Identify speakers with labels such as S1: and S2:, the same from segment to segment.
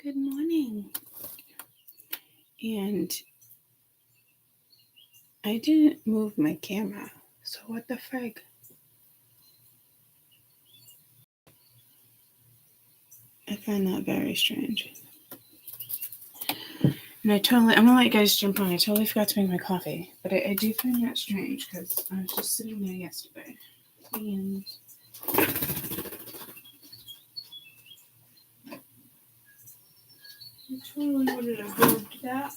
S1: Good morning. And I didn't move my camera, so what the frig? I find that very strange. And I'm gonna let you guys jump on. I totally forgot to make my coffee, but I do find that strange because I was just sitting there yesterday. And I totally would have moved that.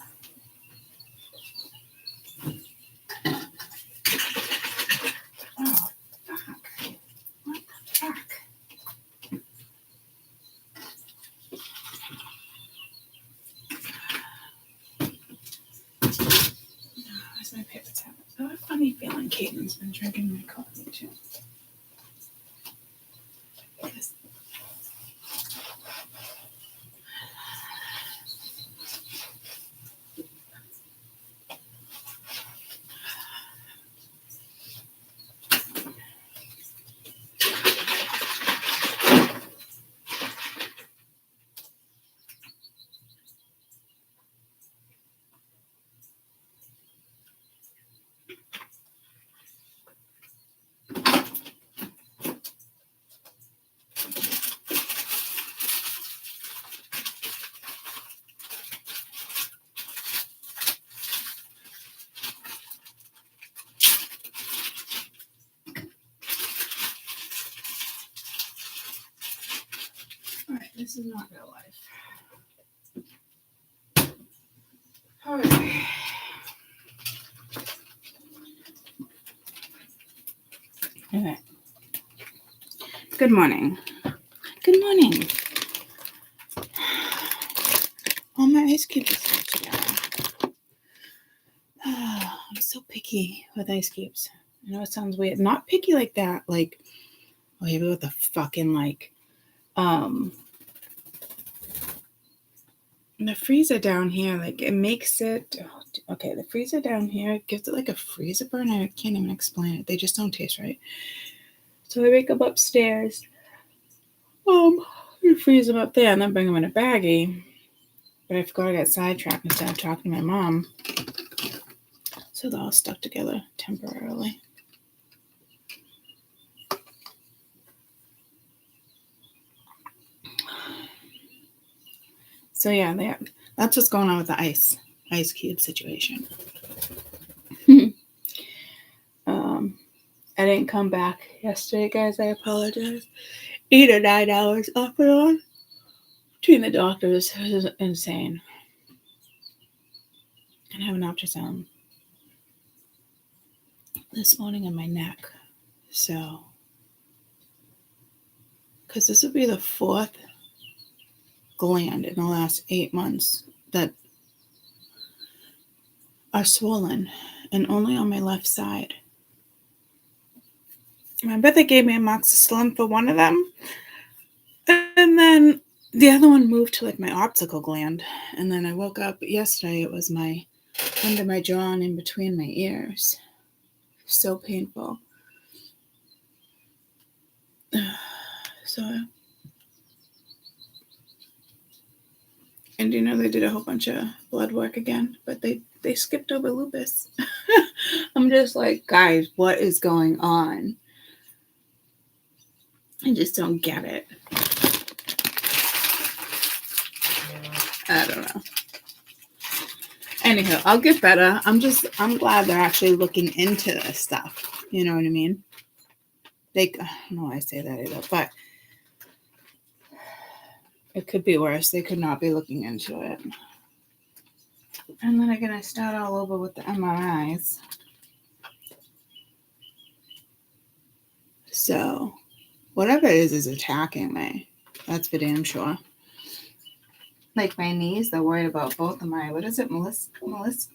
S1: Oh, fuck. What the fuck? Where's my paper towel? I have a funny feeling Caitlin's been drinking my coffee too. Yes. Alright, this is not real life. Alright. Okay. Good morning. Good morning. All my ice cubes are stuck together. I'm so picky with ice cubes. I know it sounds weird. Not picky like that. Like, maybe with the fucking the freezer down here, like it makes it okay. The freezer down here gives it like a freezer burn. I can't even explain it. They just don't taste right. So I wake up upstairs, freeze them up there, and then bring them in a baggie. But I forgot I got sidetracked instead of talking to my mom. So they're all stuck together temporarily. So yeah, that's what's going on with the ice cube situation. I didn't come back yesterday, guys. I apologize. 8 or 9 hours off and on between the doctors. It was insane. And I have an ultrasound this morning in my neck. So, because this would be the 4th gland in the last 8 months that are swollen, and only on my left side. Remember they gave me amoxicillin for one of them, and then the other one moved to like my optical gland. And then I woke up yesterday, it was under my jaw and in between my ears. So painful. So, and you know, they did a whole bunch of blood work again, but they skipped over lupus. I'm just like, guys, what is going on? I just don't get it. I don't know. Anyhow, I'll get better. I'm glad they're actually looking into this stuff. You know what I mean? I don't know why I say that either, but it could be worse. They could not be looking into it. And then again, I start all over with the MRIs. So, whatever it is attacking me. That's for damn sure. Like my knees, they're worried about both of my, what is it, meniscus?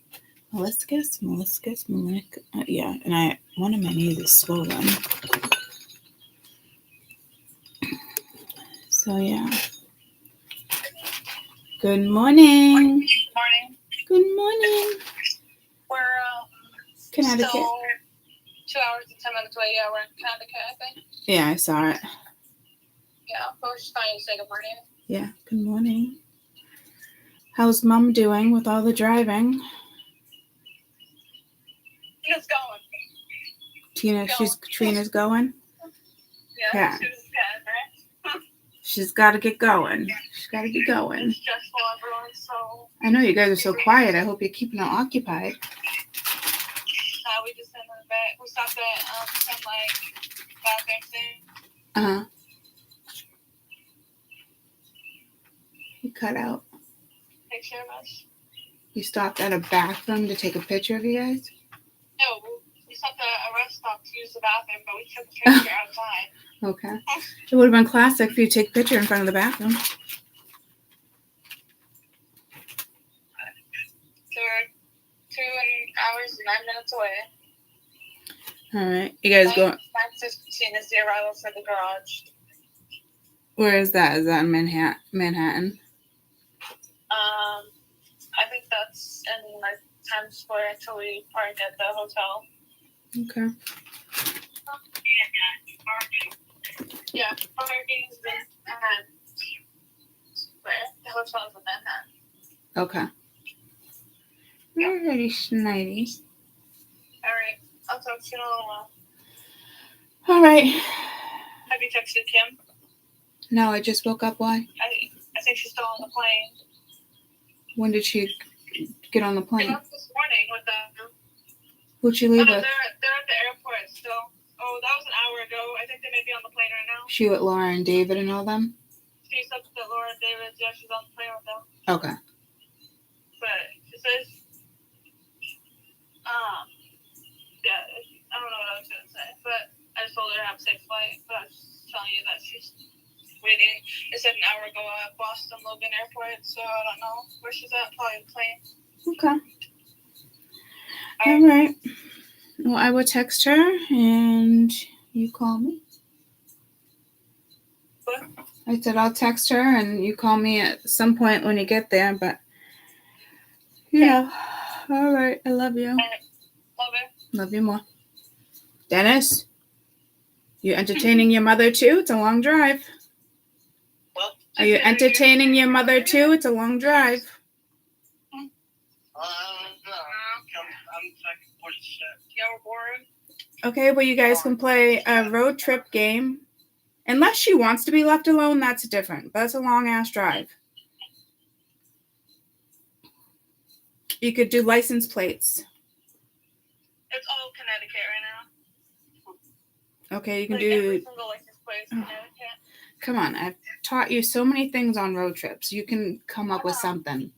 S1: Yeah, and one of my knees is swollen. So, yeah. Good morning.
S2: Morning.
S1: Good morning.
S2: We're
S1: Connecticut.
S2: still 2 hours and 10 minutes away. Yeah, we're in Connecticut, I think.
S1: Yeah, I saw it.
S2: Yeah, but we're just fine to say good morning.
S1: Yeah, good morning. How's Mom doing with all the driving?
S2: Tina's going.
S1: Trina's going?
S2: Yeah. She was good, right?
S1: She's got to get going. She's got to get going.
S2: It's stressful, everyone, so...
S1: I know you guys are so quiet. I hope you're keeping her occupied.
S2: We just sent her back. We stopped at some, bathroom thing.
S1: Uh-huh. You cut out.
S2: Picture of us.
S1: You stopped at a bathroom to take a picture of you guys?
S2: No, we stopped at a rest stop to use the bathroom, but we took a picture outside.
S1: Okay. It would have been classic if you take a picture in front of the bathroom.
S2: So we're 2 hours and 9 minutes away.
S1: All right. You guys go.
S2: 9:15 is the arrival for the garage.
S1: Where is that? Is that in Manhattan?
S2: I think that's in Times Square until we park at the hotel.
S1: Okay.
S2: Yeah, parking's in Manhattan. The hotel's in Manhattan.
S1: Okay. Very snidey.
S2: All right, I'll talk to you in a little while.
S1: All right.
S2: Have you texted Kim?
S1: No, I just woke up. Why?
S2: I think she's still on the plane.
S1: When did she get on the
S2: She
S1: plane?
S2: left this morning with the...
S1: Who'd she leave
S2: no,
S1: with?
S2: they're at the airport still. Oh, that was an hour ago. I think they may be on the plane right now.
S1: She with Laura and David and all them?
S2: She said that Laura and David, yeah, she's on the plane with them.
S1: Okay.
S2: But she says, yeah, I don't know what I was going to say, but I just told her to have a safe flight, but I was just telling you that she's waiting. They said an hour ago at Boston Logan Airport, so I don't know where she's at, probably the plane.
S1: Okay. All right. Well, I will text her and you call me.
S2: What?
S1: I said I'll text her and you call me at some point when you get there, but yeah. All right. I love you.
S2: All right. Love you.
S1: Love you more. Dennis, you entertaining your mother too? It's a long drive.
S2: What?
S1: Are you entertaining your mother too? It's a long drive.
S2: Yeah, we're bored.
S1: Okay, well, you guys can play a road trip game. Unless she wants to be left alone, that's different. But that's a long-ass drive. You could do license plates.
S2: It's all Connecticut right now.
S1: Okay, you can
S2: Every
S1: do...
S2: single license plate is Connecticut.
S1: Come on, I've taught you so many things on road trips. You can come up with something.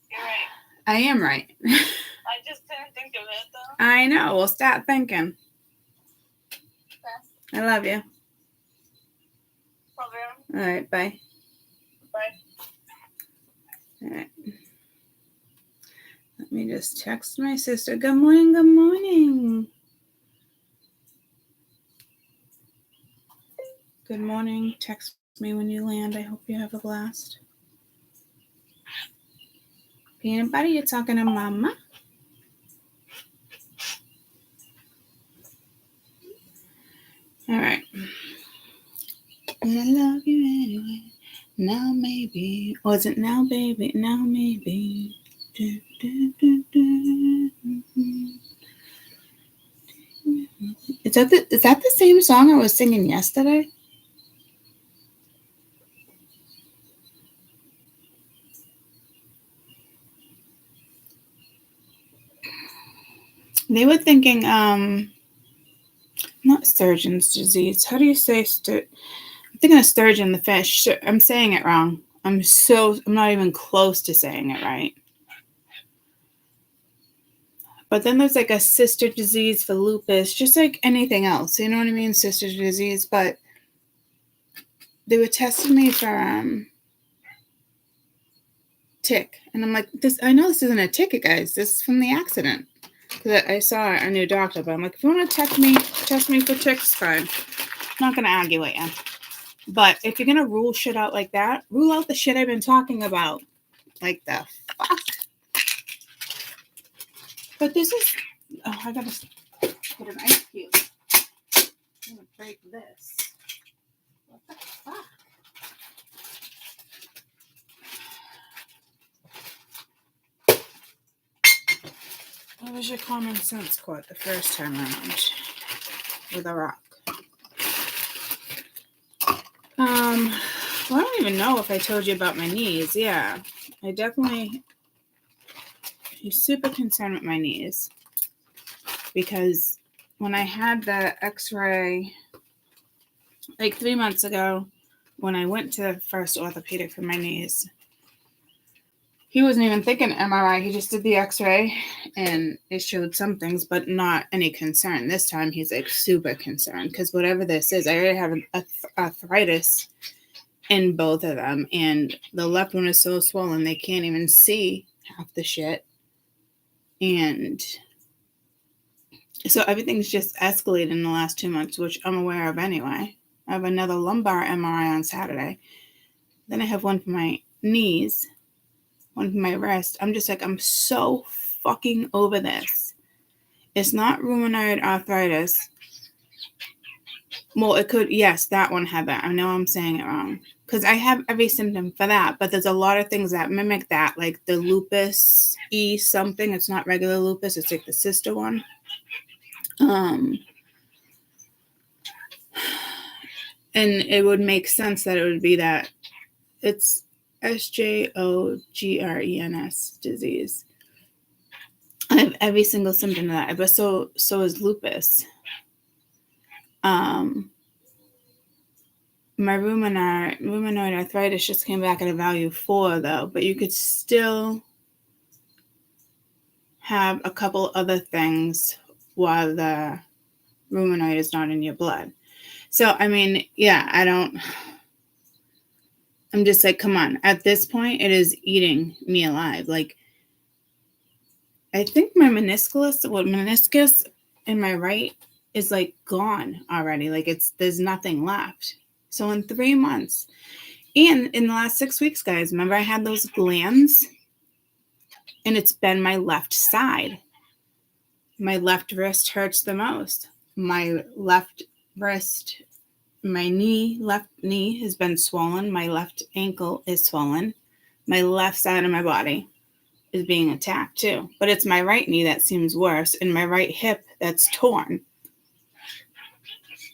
S2: You're right.
S1: I am right.
S2: I just didn't think of it, though.
S1: I know. Well, stop thinking.
S2: Okay.
S1: I love you.
S2: Love you.
S1: All right, bye.
S2: Bye.
S1: All right. Let me just text my sister. Good morning, good morning. Good morning. Text me when you land. I hope you have a blast. Peanut butter, you're talking to Mama. All right. And I love you anyway. Now maybe. Was it now, baby? Now maybe. Do, do, do, do. Is that the same song I was singing yesterday? They were thinking, not sturgeon's disease. How do you say I'm thinking of sturgeon, the fish. I'm saying it wrong. I'm not even close to saying it right. But then there's like a sister disease for lupus, just like anything else. You know what I mean? Sister disease. But they were testing me for tick. And I'm like, I know this isn't a tick, guys. This is from the accident. Because I saw a new doctor. But I'm like, if you want to test me for ticks, fine. I'm not going to argue with you. But if you're going to rule shit out like that, rule out the shit I've been talking about. Like the fuck? But this is... Oh, I got to put an ice cube. I'm going to break this. What the fuck? What was your common sense quote the first time around with a rock? Well, I don't even know if I told you about my knees. Yeah, I definitely was super concerned with my knees because when I had the x-ray like 3 months ago, when I went to the first orthopedic for my knees, he wasn't even thinking MRI. He just did the x-ray and it showed some things, but not any concern. This time he's like super concerned because whatever this is, I already have arthritis in both of them, and the left one is so swollen they can't even see half the shit. And so everything's just escalated in the last 2 months, which I'm aware of anyway. I have another lumbar MRI on Saturday. Then I have one for my knees, one for my wrist. I'm just like, I'm so fucking over this. It's not rheumatoid arthritis. Well, it could, yes, that one had that. I know I'm saying it wrong. Because I have every symptom for that, but there's a lot of things that mimic that, like the lupus E something. It's not regular lupus, it's like the sister one. And it would make sense that it would be that. It's Sjogren's disease. I have every single symptom of that, but so is lupus. My rheumatoid arthritis just came back at a value 4, though, but you could still have a couple other things while the rheumatoid is not in your blood. So, I mean, yeah, I'm just like, come on. At this point, it is eating me alive. Like, I think my meniscus in my right is like gone already. Like there's nothing left. So in 3 months, and in the last 6 weeks, guys, remember I had those glands, and it's been my left side. My left wrist hurts the most. My left wrist, left knee has been swollen. My left ankle is swollen. My left side of my body is being attacked too. But it's my right knee that seems worse, and my right hip that's torn.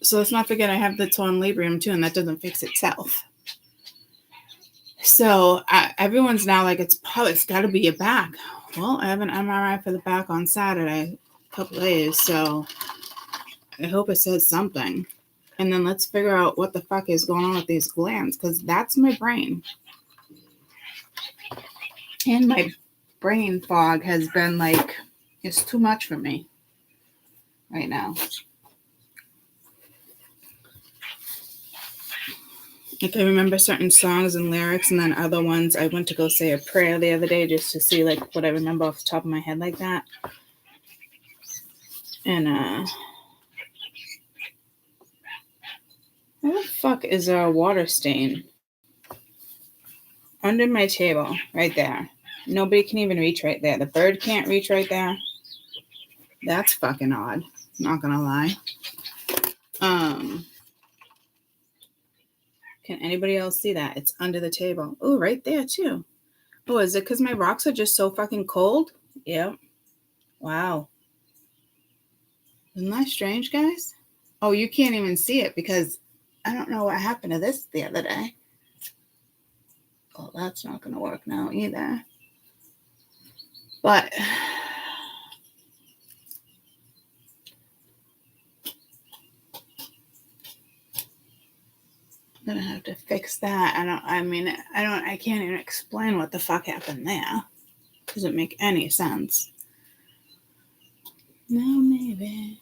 S1: So let's not forget I have the torn labrum too, and that doesn't fix itself. So everyone's now like, it's got to be your back. Well, I have an MRI for the back on Saturday, a couple days, so I hope it says something. And then let's figure out what the fuck is going on with these glands, because that's my brain. And my brain fog has been like, it's too much for me right now. Like I remember certain songs and lyrics, and then other ones. I went to go say a prayer the other day just to see like what I remember off the top of my head like that. And where the fuck is a water stain? Under my table, right there. Nobody can even reach right there. The bird can't reach right there. That's fucking odd. Not gonna lie. Can anybody else see that? It's under the table. Oh, right there too. Oh, is it because my rocks are just so fucking cold? Yep. Wow. Isn't that strange, guys? Oh, you can't even see it because I don't know what happened to this the other day. Oh, that's not going to work now either. But I'm going to have to fix that. I can't even explain what the fuck happened there. Doesn't make any sense. No, maybe.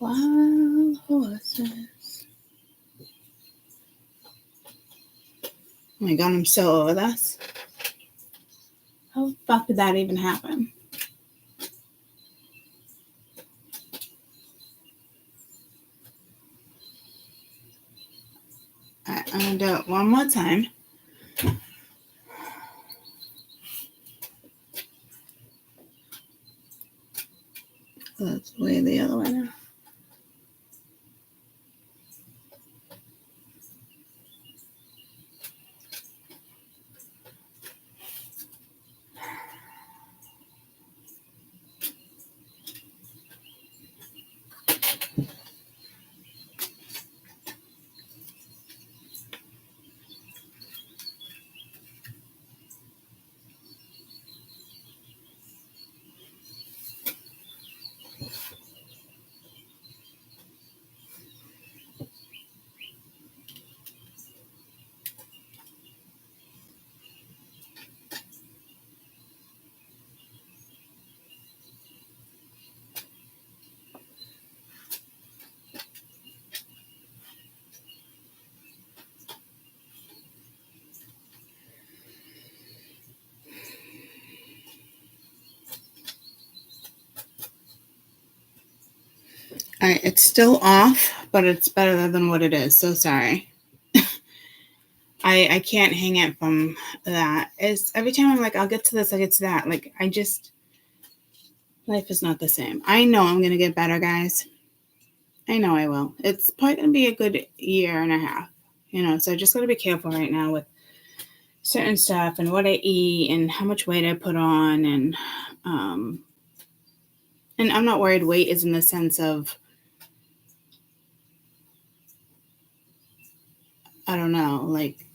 S1: Wild horses. Oh my god, I'm so over this. How the fuck did that even happen? Alright, I'm gonna do it one more time. Let's way the other way now. Alright, it's still off, but it's better than what it is. So sorry. I can't hang it from that. It's every time I'm like, I'll get to this, I'll get to that. Like, life is not the same. I know I'm going to get better, guys. I know I will. It's probably going to be a good year and a half, so I just got to be careful right now with certain stuff and what I eat and how much weight I put on. And I'm not worried weight is in the sense of, I don't know, like,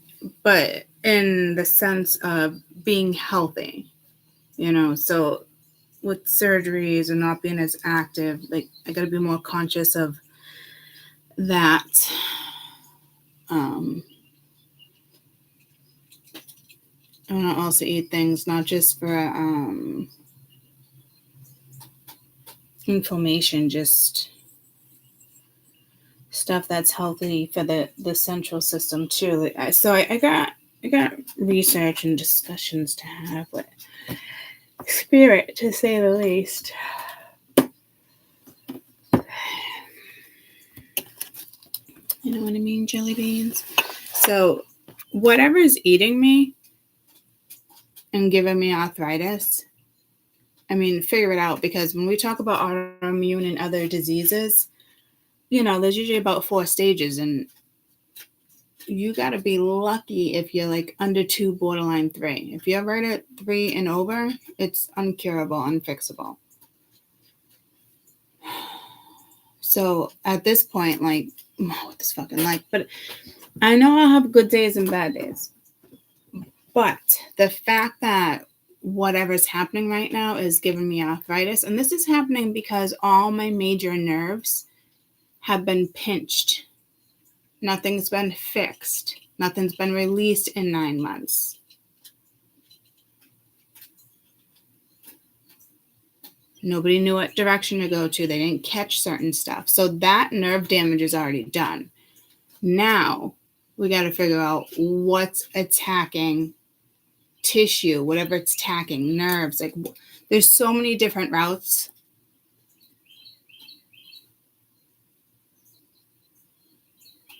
S1: but in the sense of being healthy, so with surgeries and not being as active, like, I got to be more conscious of that. I want to also eat things not just for inflammation, just stuff that's healthy for the central system too. So I got research and discussions to have with spirit, to say the least. You know what I mean, jelly beans? So whatever is eating me and giving me arthritis, I mean, figure it out, because when we talk about autoimmune and other diseases, there's usually about 4 stages, and you got to be lucky if you're like under 2, borderline 3. If you're right at 3 and over, it's uncurable, unfixable. So at this point, like, what this fucking life? But I know I'll have good days and bad days. But the fact that whatever's happening right now is giving me arthritis, and this is happening because all my major nerves have been pinched. Nothing's been fixed. Nothing's been released in 9 months. Nobody knew what direction to go to. They didn't catch certain stuff. So that nerve damage is already done. Now we got to figure out what's attacking tissue, whatever it's attacking, nerves. Like, there's so many different routes.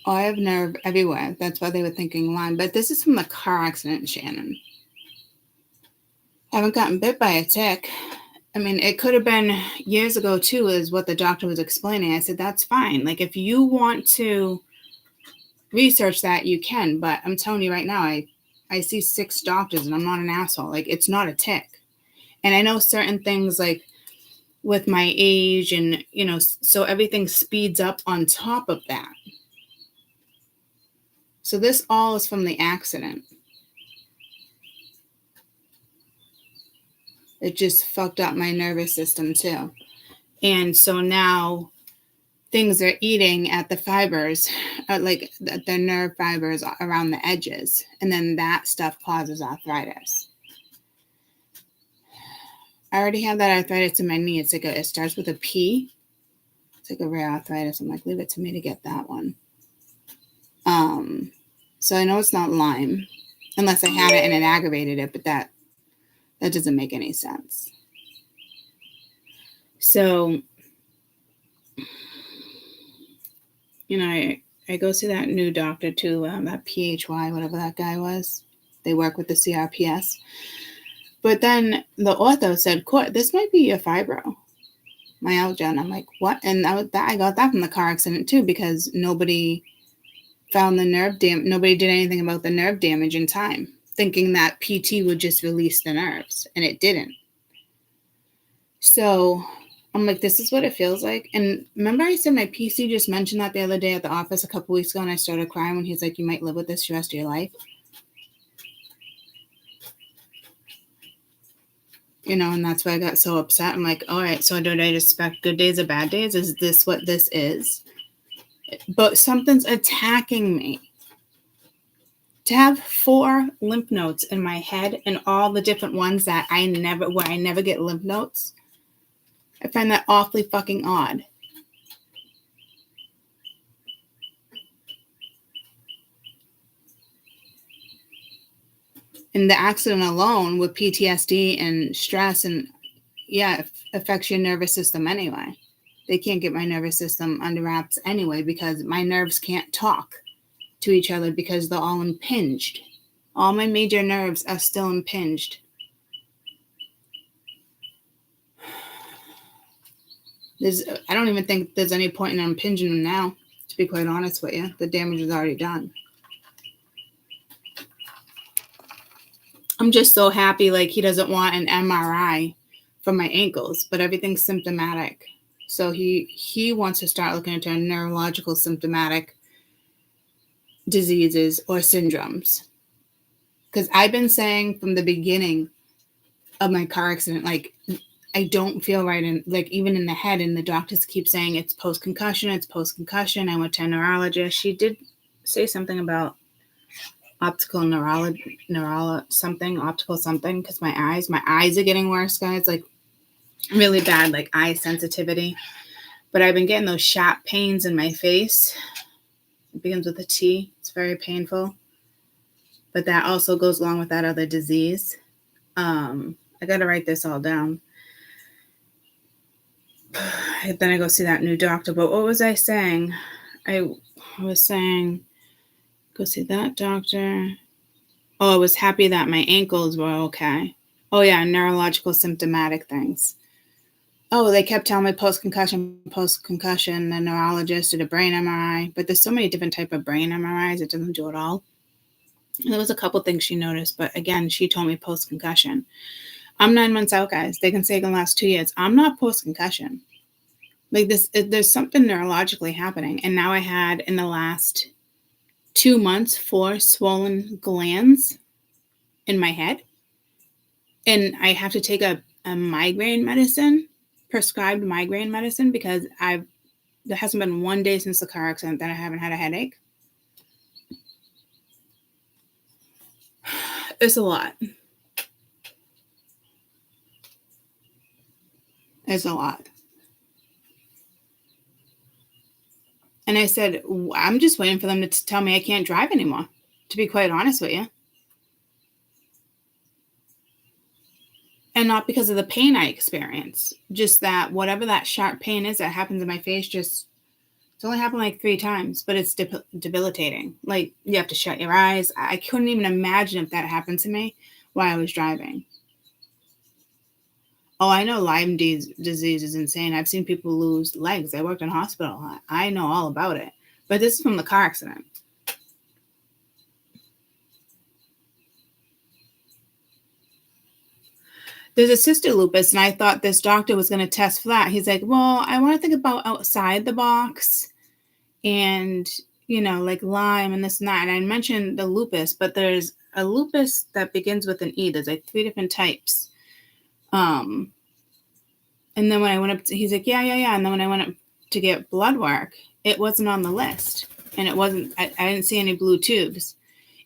S1: I have nerve everywhere. That's why they were thinking Lyme. But this is from the car accident, Shannon. I haven't gotten bit by a tick. I mean, it could have been years ago, too, is what the doctor was explaining. I said, that's fine. Like, if you want to research that, you can. But I'm telling you right now, I see 6 doctors, and I'm not an asshole. Like, it's not a tick. And I know certain things, like, with my age and, so everything speeds up on top of that. So this all is from the accident. It just fucked up my nervous system too. And so now things are eating at the fibers, like the nerve fibers around the edges. And then that stuff causes arthritis. I already have that arthritis in my knee. It's like it starts with a P. It's like a rare arthritis. I'm like, leave it to me to get that one. So I know it's not Lyme, unless I had it and it aggravated it, but that doesn't make any sense. So, you know, I go see that new doctor too, that PHY, whatever that guy was. They work with the CRPS. But then the ortho said, this might be your fibromyalgia. And I'm like, what? And I got that from the car accident too, because nobody found the nerve damage. Nobody did anything about the nerve damage in time, thinking that PT would just release the nerves, and it didn't. So I'm like, this is what it feels like. And remember I said my PC just mentioned that the other day at the office a couple weeks ago, and I started crying when he's like, you might live with this the rest of your life. You know, and that's why I got so upset. I'm like, all right, so do I just expect good days or bad days? Is this what this is? But something's attacking me. To have 4 lymph nodes in my head and all the different ones that I never get lymph nodes, I find that awfully fucking odd. And the accident alone with PTSD and stress and affects your nervous system anyway. They can't get my nervous system under wraps anyway, because my nerves can't talk to each other because they're all impinged. All my major nerves are still impinged. I don't even think there's any point in impinging them now, to be quite honest with you. The damage is already done. I'm just so happy, like, he doesn't want an MRI for my ankles, but everything's symptomatic. So he wants to start looking into neurological symptomatic diseases or syndromes. Because I've been saying from the beginning of my car accident, like, I don't feel right, and like even in the head, and the doctors keep saying it's post-concussion. I went to a neurologist. She did say something about optical something, because my eyes are getting worse, guys, like really bad, like eye sensitivity. But I've been getting those sharp pains in my face. It begins with a T. It's very painful. But that also goes along with that other disease. I got to write this all down. Then I go see that new doctor. But what was I saying? I was saying, go see that doctor. Oh, I was happy that my ankles were okay. Oh, yeah, neurological symptomatic things. Oh, they kept telling me post-concussion. The neurologist did a brain MRI. But there's so many different type of brain MRIs. It doesn't do it all. And there was a couple things she noticed. But again, she told me post-concussion. I'm 9 months out, guys. They can say it can last 2 years. I'm not post-concussion. Like this, there's something neurologically happening. And now I had, in the last 2 months, 4 swollen glands in my head. And I have to take a migraine medicine, prescribed migraine medicine, because there hasn't been 1 day since the car accident that I haven't had a headache. It's a lot. It's a lot. And I said, I'm just waiting for them to tell me I can't drive anymore, to be quite honest with you. And not because of the pain I experience, just that whatever that sharp pain is that happens in my face, it's only happened like 3 times, but it's debilitating. Like, you have to shut your eyes. I couldn't even imagine if that happened to me while I was driving. Oh, I know Lyme disease is insane. I've seen people lose legs. I worked in a hospital. I know all about it. But this is from the car accident. There's a cystic lupus, and I thought this doctor was going to test for that. He's like, well, I want to think about outside the box and, like Lyme and this and that. And I mentioned the lupus, but there's a lupus that begins with an E. There's like 3 different types. And then when I went up, he's like, yeah. And then when I went up to get blood work, it wasn't on the list. And it wasn't, I didn't see any blue tubes.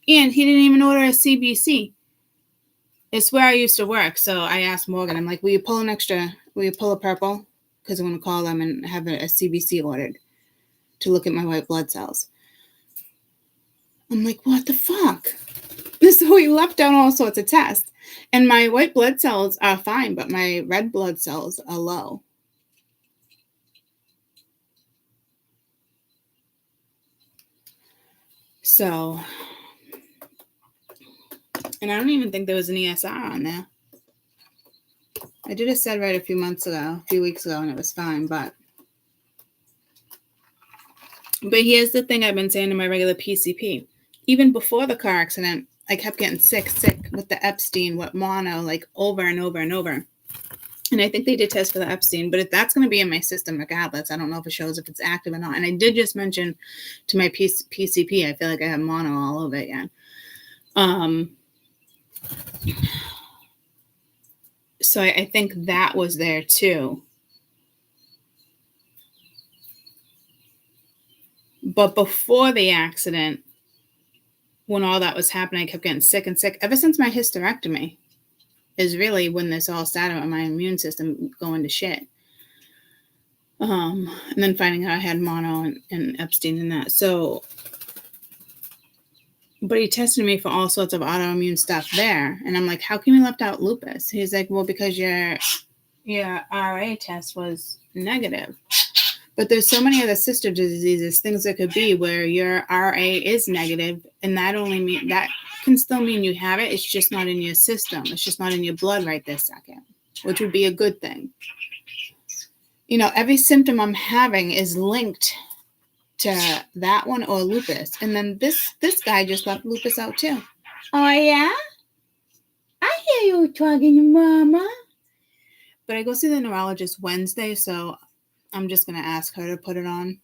S1: And he didn't even order a CBC. It's where I used to work. So I asked Morgan, I'm like, will you pull a purple? because I'm going to call them and have a CBC ordered to look at my white blood cells. I'm like, what the fuck? So we left out all sorts of tests. And my white blood cells are fine, but my red blood cells are low. So, and I don't even think there was an ESR on there. I did a SED right a few weeks ago, and it was fine, but here's the thing I've been saying to my regular PCP. Even before the car accident, I kept getting sick with the Epstein, with mono, like over and over and over. And I think they did test for the Epstein, but that's going to be in my system regardless. I don't know if it shows if it's active or not. And I did just mention to my PCP, I feel like I have mono all over again. So I think that was there too. But before the accident, when all that was happening, I kept getting sick and sick. Ever since my hysterectomy is really when this all started with my immune system going to shit. And then finding out I had mono and Epstein and that. So, but he tested me for all sorts of autoimmune stuff there. And I'm like, how come you left out lupus? He's like, well, because your RA test was negative. But there's so many other sister diseases, things that could be where your RA is negative, and that can still mean you have it. It's just not in your system. It's just not in your blood right this second, which would be a good thing. You know, every symptom I'm having is linked to that one or lupus. And then this guy just left lupus out too. Oh, yeah? I hear you talking to Mama. But I go see the neurologist Wednesday, so I'm just going to ask her to put it on.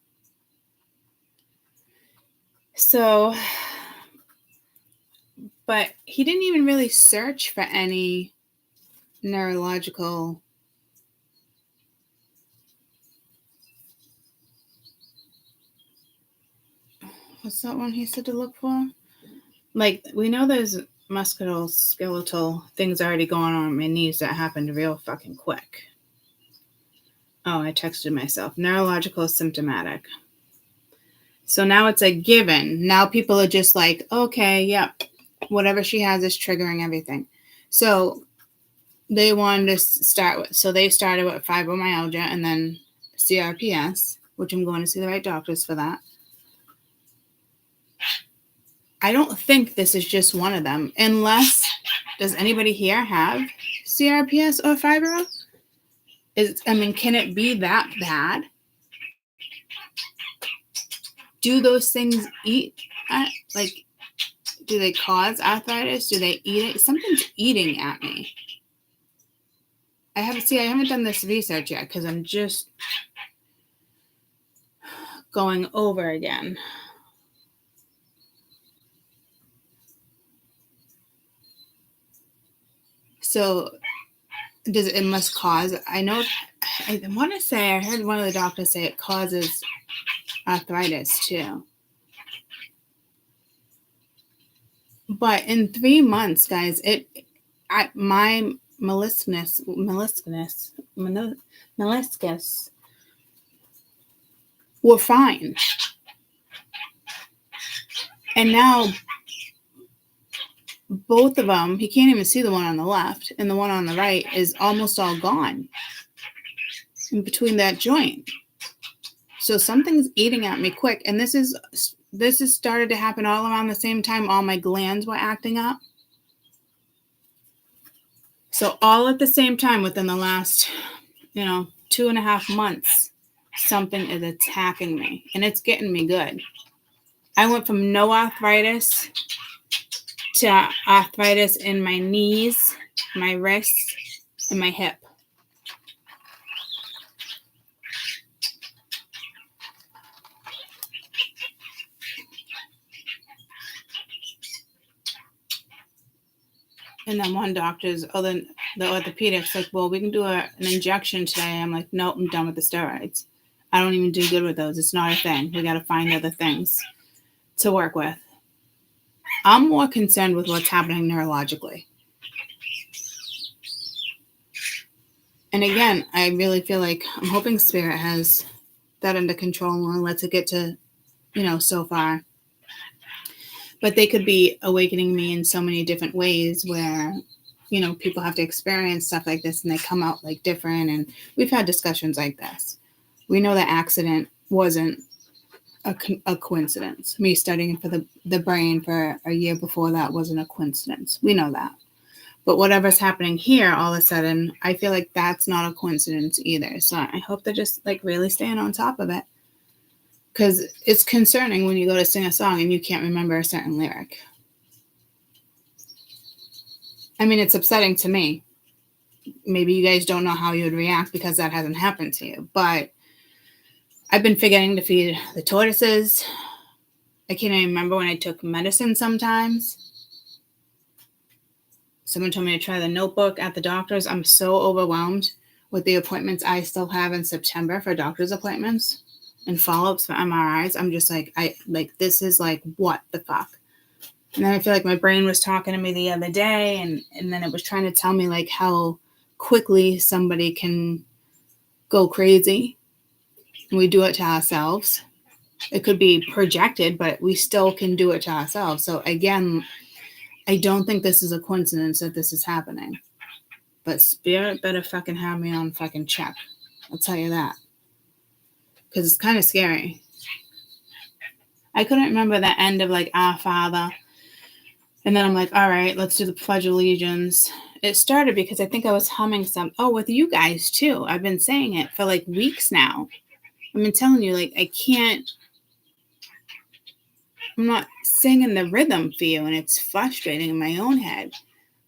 S1: So, but he didn't even really search for any neurological what's that one he said to look for? Like, we know there's musculoskeletal things already going on in my knees that happened real fucking quick. Oh, I texted myself. Neurological symptomatic. So now it's a given. Now people are just like, okay, yep, whatever she has is triggering everything. So they wanted to start with, so they started with fibromyalgia and then CRPS, which I'm going to see the right doctors for that. I don't think this is just one of them, unless, does anybody here have CRPS or fibro? Can it be that bad? Do those things do they cause arthritis? Do they eat it? Something's eating at me. I haven't done this research yet because I'm just going over again. So it must cause, I want to say, I heard one of the doctors say it causes arthritis too. But in 3 months, guys, my meniscus were fine. And now both of them, he can't even see the one on the left, and the one on the right is almost all gone in between that joint. So something's eating at me quick. And this has started to happen all around the same time all my glands were acting up. So all at the same time within the last, 2.5 months, something is attacking me, and it's getting me good. I went from no arthritis to arthritis in my knees, my wrists, and my hip. And then one doctor's, the orthopedic's like, well, we can do an injection today. I'm like, nope, I'm done with the steroids. I don't even do good with those. It's not a thing. We got to find other things to work with. I'm more concerned with what's happening neurologically. And again, I really feel like I'm hoping Spirit has that under control and lets it get to, so far. But they could be awakening me in so many different ways where, people have to experience stuff like this and they come out like different. And we've had discussions like this. We know the accident wasn't a coincidence. Me studying for the brain for a year before that wasn't a coincidence. We know that. But whatever's happening here, all of a sudden, I feel like that's not a coincidence either. So I hope they're just like really staying on top of it. Because it's concerning when you go to sing a song and you can't remember a certain lyric. I mean, it's upsetting to me. Maybe you guys don't know how you would react because that hasn't happened to you. But I've been forgetting to feed the tortoises. I can't even remember when I took medicine sometimes. Someone told me to try the notebook at the doctor's. I'm so overwhelmed with the appointments I still have in September for doctor's appointments and follow-ups for MRIs. I'm just like, this is like, what the fuck? And then I feel like my brain was talking to me the other day and then it was trying to tell me like how quickly somebody can go crazy. And we do it to ourselves. It could be projected, but we still can do it to ourselves. So again, I don't think this is a coincidence that this is happening. But Spirit better fucking have me on fucking check. I'll tell you that. Because it's kind of scary. I couldn't remember the end of like Our Father. And then I'm like, all right, let's do the Pledge of Allegiance. It started because I think I was humming with you guys too. I've been saying it for like weeks now. I've been telling you, like, I'm not singing the rhythm for you, and it's frustrating in my own head.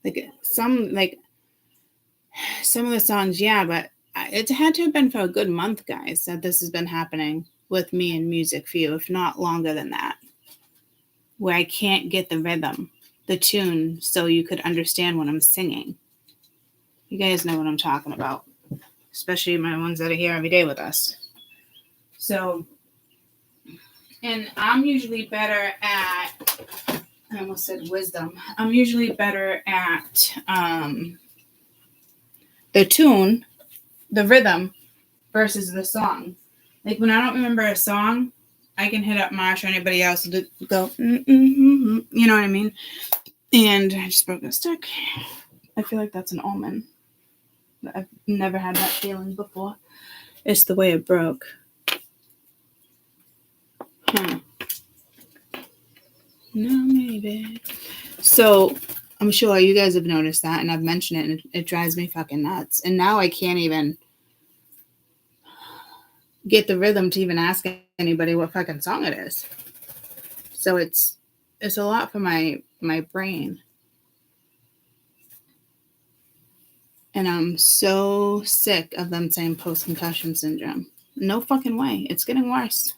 S1: Like some of the songs, yeah, but it had to have been for a good month, guys, that this has been happening with me and music for you, if not longer than that, where I can't get the rhythm, the tune, so you could understand what I'm singing. You guys know what I'm talking about, especially my ones that are here every day with us. So, and I'm usually better at, I almost said wisdom. I'm usually better at the tune, the rhythm, versus the song. Like when I don't remember a song, I can hit up Marsh or anybody else and go, you know what I mean? And I just broke a stick. I feel like that's an omen. I've never had that feeling before. It's the way it broke. No, maybe. So I'm sure you guys have noticed that, and I've mentioned it, and it drives me fucking nuts. And now I can't even get the rhythm to even ask anybody what fucking song it is. So it's a lot for my brain. And I'm so sick of them saying post-concussion syndrome. No fucking way. It's getting worse.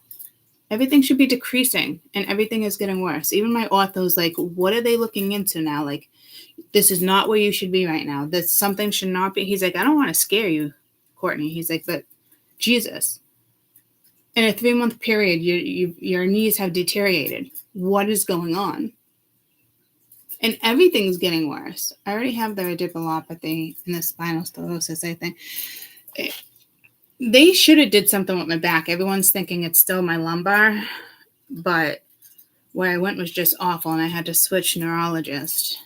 S1: Everything should be decreasing, and everything is getting worse. Even my ortho's like, what are they looking into now? Like, this is not where you should be right now. That something should not be. He's like, I don't want to scare you, Courtney. He's like, but Jesus. In a 3-month period, your knees have deteriorated. What is going on? And everything's getting worse. I already have the radiculopathy and the spinal stenosis, I think. They should have did something with my back. Everyone's thinking it's still my lumbar, but where I went was just awful, and I had to switch neurologist.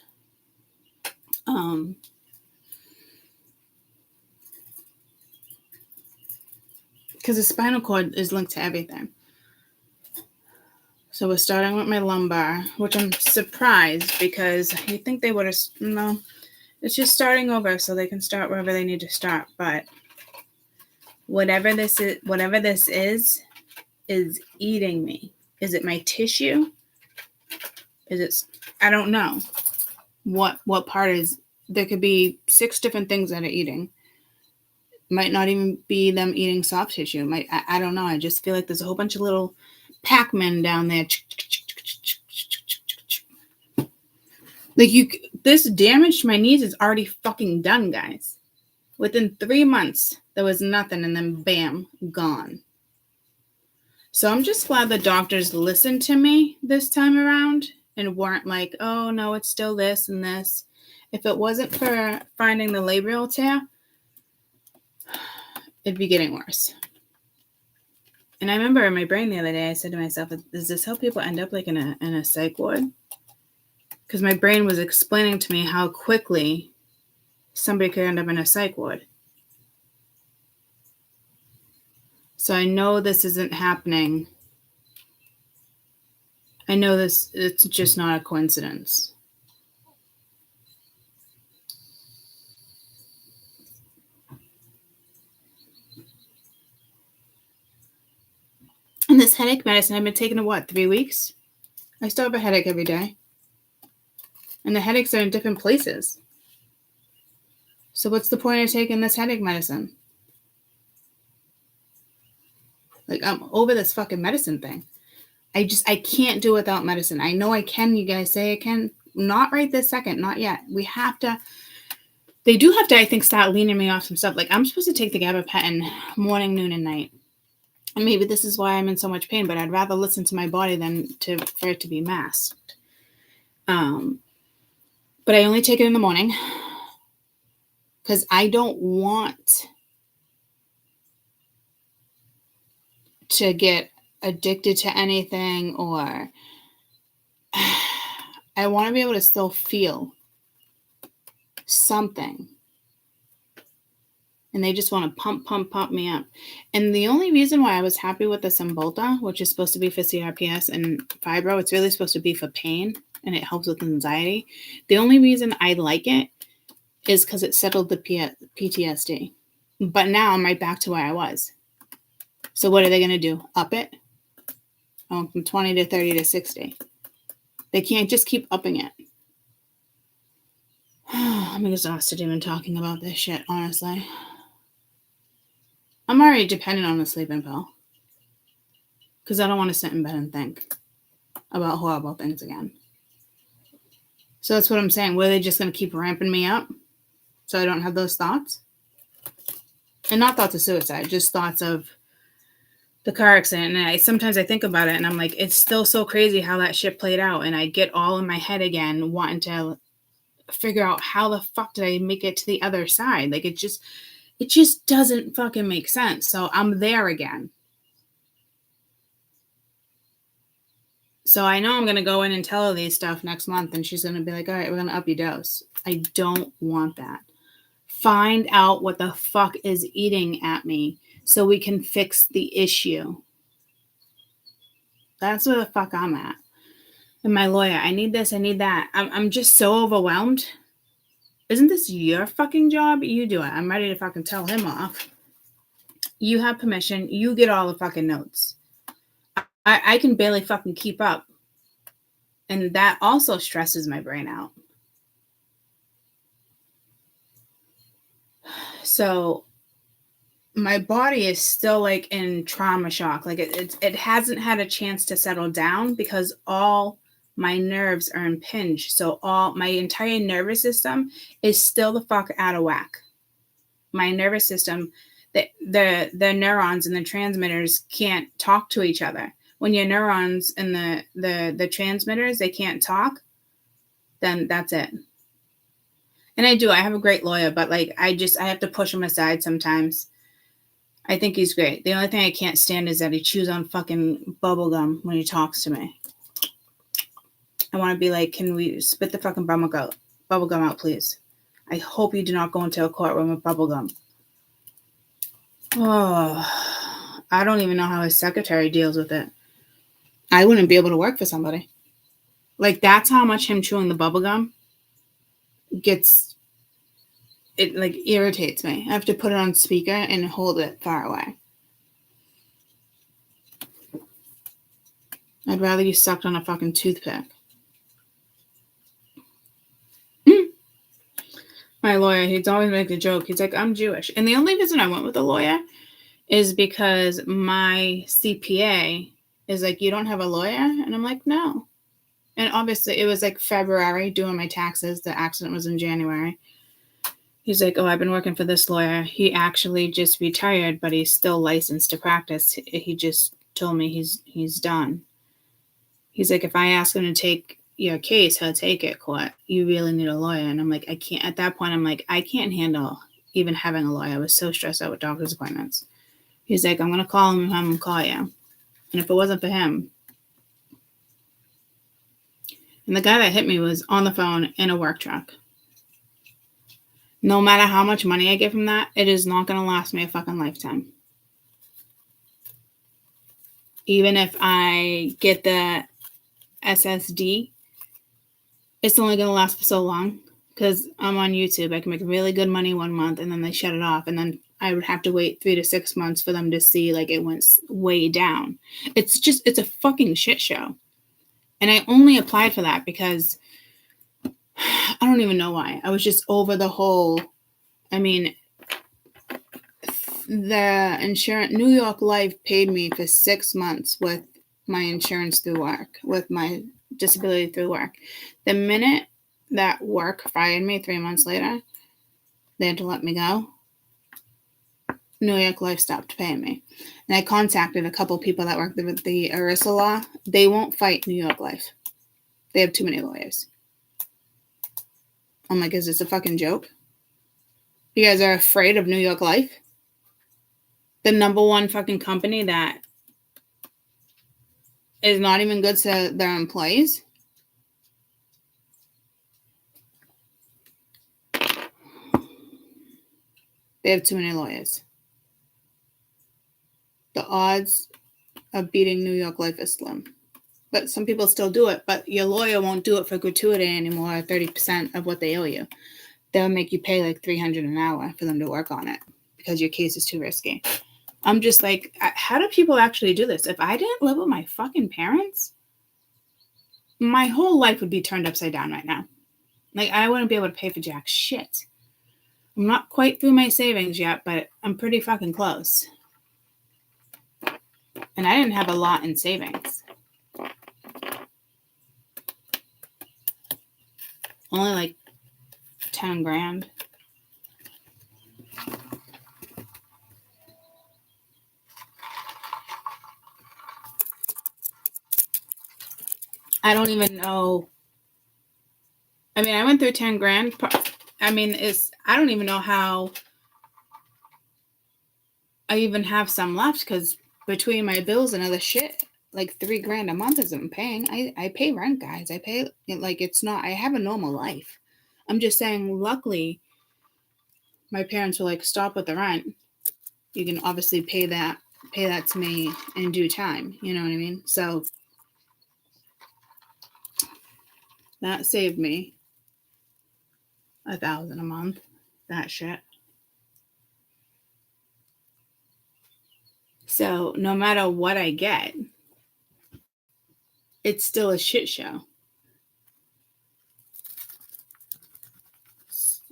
S1: Because the spinal cord is linked to everything. So we're starting with my lumbar, which I'm surprised because you think they would have, no, it's just starting over so they can start wherever they need to start. But whatever this is eating me. Is it my tissue? Is it, I don't know what part is, there could be 6 different things that are eating. Might not even be them eating soft tissue. I don't know. I just feel like there's a whole bunch of little Pac-Men down there. Like this damage to my knees is already fucking done, guys. Within 3 months, there was nothing, and then bam, gone. So I'm just glad the doctors listened to me this time around and weren't like, oh no, it's still this and this. If it wasn't for finding the labial tear, it'd be getting worse. And I remember in my brain the other day, I said to myself, is this how people end up like in a psych ward? Because my brain was explaining to me how quickly somebody could end up in a psych ward. So I know this isn't happening. I know this, it's just not a coincidence. And this headache medicine, I've been taking it, 3 weeks? I still have a headache every day. And the headaches are in different places. So what's the point of taking this headache medicine? Like, I'm over this fucking medicine thing. I can't do without medicine. I know I can. You guys say I can. Not right this second. Not yet. They do have to, I think, start leaning me off some stuff. Like, I'm supposed to take the gabapentin morning, noon, and night. And maybe this is why I'm in so much pain, but I'd rather listen to my body than for it to be masked. But I only take it in the morning because I don't want to get addicted to anything, or I want to be able to still feel something. And they just want to pump me up. And the only reason why I was happy with the Cymbalta, which is supposed to be for CRPS and fibro, it's really supposed to be for pain, and it helps with anxiety. The only reason I like it is because it settled the PTSD. But now I'm right back to where I was. So what are they going to do? Up it? From 20 to 30 to 60. They can't just keep upping it. I'm exhausted even talking about this shit, honestly. I'm already dependent on the sleeping pill. Because I don't want to sit in bed and think about horrible things again. So that's what I'm saying. Were they just going to keep ramping me up so I don't have those thoughts? And not thoughts of suicide, just thoughts of the car accident. And sometimes I think about it and I'm like, it's still so crazy how that shit played out. And I get all in my head again, wanting to figure out how the fuck did I make it to the other side? Like, it just doesn't fucking make sense. So I'm there again. So I know I'm going to go in and tell her these stuff next month, and she's going to be like, all right, we're going to up your dose. I don't want that. Find out what the fuck is eating at me so we can fix the issue. That's where the fuck I'm at. And my lawyer, I need this, I need that. I'm just so overwhelmed. Isn't this your fucking job? You do it. I'm ready to fucking tell him off. You have permission. You get all the fucking notes. I can barely fucking keep up. And that also stresses my brain out. So my body is still like in trauma shock. Like it hasn't had a chance to settle down because all my nerves are impinged. So all my entire nervous system is still the fuck out of whack. My nervous system, the neurons and the transmitters can't talk to each other. When your neurons and the transmitters, they can't talk, then that's it. And I have a great lawyer, but like, I have to push him aside sometimes. I think he's great. The only thing I can't stand is that he chews on fucking bubble gum when he talks to me. I want to be like, can we spit the fucking bubble gum out, please? I hope you do not go into a courtroom with bubble gum. Oh, I don't even know how his secretary deals with it. I wouldn't be able to work for somebody. Like, that's how much him chewing the bubble gum it like irritates me. I have to put it on speaker and hold it far away. I'd rather you sucked on a fucking toothpick. My lawyer, he's always making a joke. He's like, I'm Jewish. And the only reason I went with a lawyer is because my CPA is like, you don't have a lawyer? And I'm like, no. And obviously it was like February doing my taxes. The accident was in January. He's like, oh, I've been working for this lawyer. He actually just retired, but he's still licensed to practice. He just told me he's done. He's like, if I ask him to take your case, he'll take it, court. You really need a lawyer. And I'm like, I can't. At that point, I'm like, I can't handle even having a lawyer. I was so stressed out with doctor's appointments. He's like, I'm going to call him and have him call you. And if it wasn't for him, and the guy that hit me was on the phone in a work truck. No matter how much money I get from that, it is not going to last me a fucking lifetime. Even if I get the SSD, it's only going to last for so long because I'm on YouTube. I can make really good money 1 month and then they shut it off. And then I would have to wait 3 to 6 months for them to see like it went way down. It's a fucking shit show. And I only applied for that because I don't even know why. I was just over the whole, I mean, the insurance, New York Life paid me for 6 months with my insurance through work, with my disability through work. The minute that work fired me 3 months later, they had to let me go. New York Life stopped paying me. And I contacted a couple people that work with the ERISA law. They won't fight New York Life. They have too many lawyers. I'm like, is this a fucking joke? You guys are afraid of New York Life? The number one fucking company that is not even good to their employees? They have too many lawyers. The odds of beating New York Life is slim. But some people still do it. But your lawyer won't do it for gratuity anymore, 30% of what they owe you. They'll make you pay like $300 an hour for them to work on it because your case is too risky. I'm just like, how do people actually do this? If I didn't live with my fucking parents, my whole life would be turned upside down right now. Like, I wouldn't be able to pay for jack shit. I'm not quite through my savings yet, but I'm pretty fucking close. And I didn't have a lot in savings. Only like 10 grand. I don't even know. I mean, I went through 10 grand. I mean, I don't even know how I even have some left because between my bills and other shit, like $3 grand a month is what I'm paying. I pay rent, guys. I pay, like, it's not, I have a normal life. I'm just saying, luckily, my parents were like, stop with the rent. You can obviously pay that to me in due time. You know what I mean? So that saved me $1,000 a month. That shit. So no matter what I get, it's still a shit show.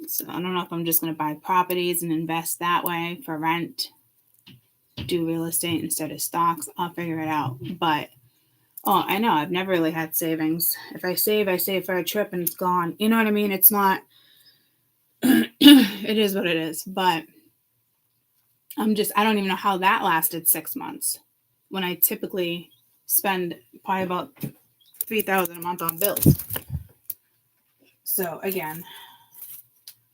S1: So I don't know if I'm just going to buy properties and invest that way for rent, do real estate instead of stocks. I'll figure it out. But, I know I've never really had savings. If I save for a trip and it's gone. You know what I mean? It's not, it is what it is. But I don't even know how that lasted 6 months when I typically spend probably about $3,000 a month on bills. So again,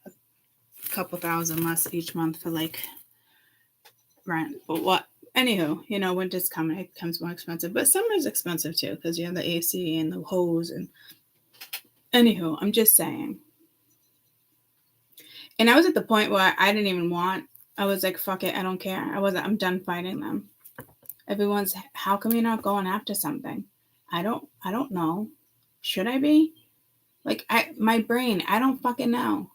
S1: a couple thousand less each month for like rent. But what? Anywho, winter's coming. It becomes more expensive. But summer's expensive too because you have the AC and the hose. And anywho, I'm just saying. And I was at the point where I didn't even want. I was like, fuck it, I don't care. I'm done fighting them. Everyone's, how come you're not going after something? I don't know. Should I be? Like, my brain, I don't fucking know.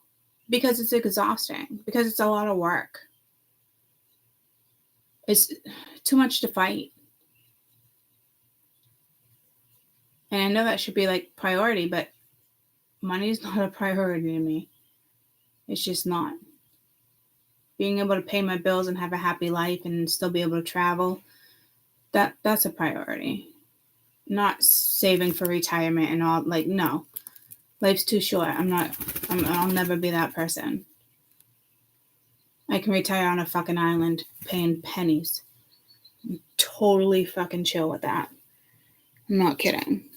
S1: Because it's exhausting. Because it's a lot of work. It's too much to fight. And I know that should be like priority, but money is not a priority to me. It's just not. Being able to pay my bills and have a happy life and still be able to travel, that's a priority. Not saving for retirement and all. Like, no. Life's too short. I'll never be that person. I can retire on a fucking island paying pennies. I'm totally fucking chill with that. I'm not kidding.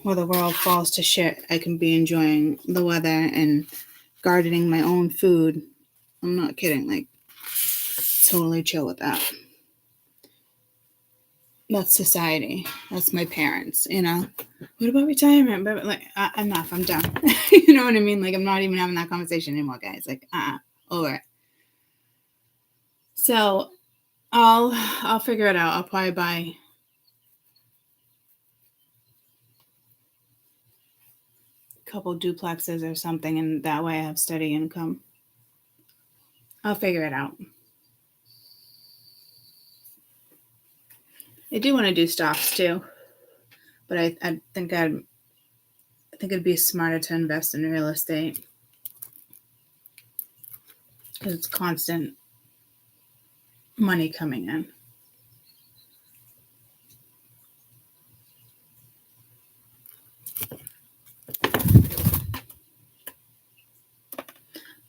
S1: or the world falls to shit, I can be enjoying the weather and gardening my own food. I'm not kidding. Like, totally chill with that. That's society. That's my parents, you know. What about retirement? But like, enough. I'm done. You know what I mean? Like, I'm not even having that conversation anymore, guys. Like, over it. So, I'll figure it out. I'll probably buy a couple duplexes or something, and that way I have steady income. I'll figure it out. I do want to do stocks too, but I think it'd be smarter to invest in real estate because it's constant money coming in.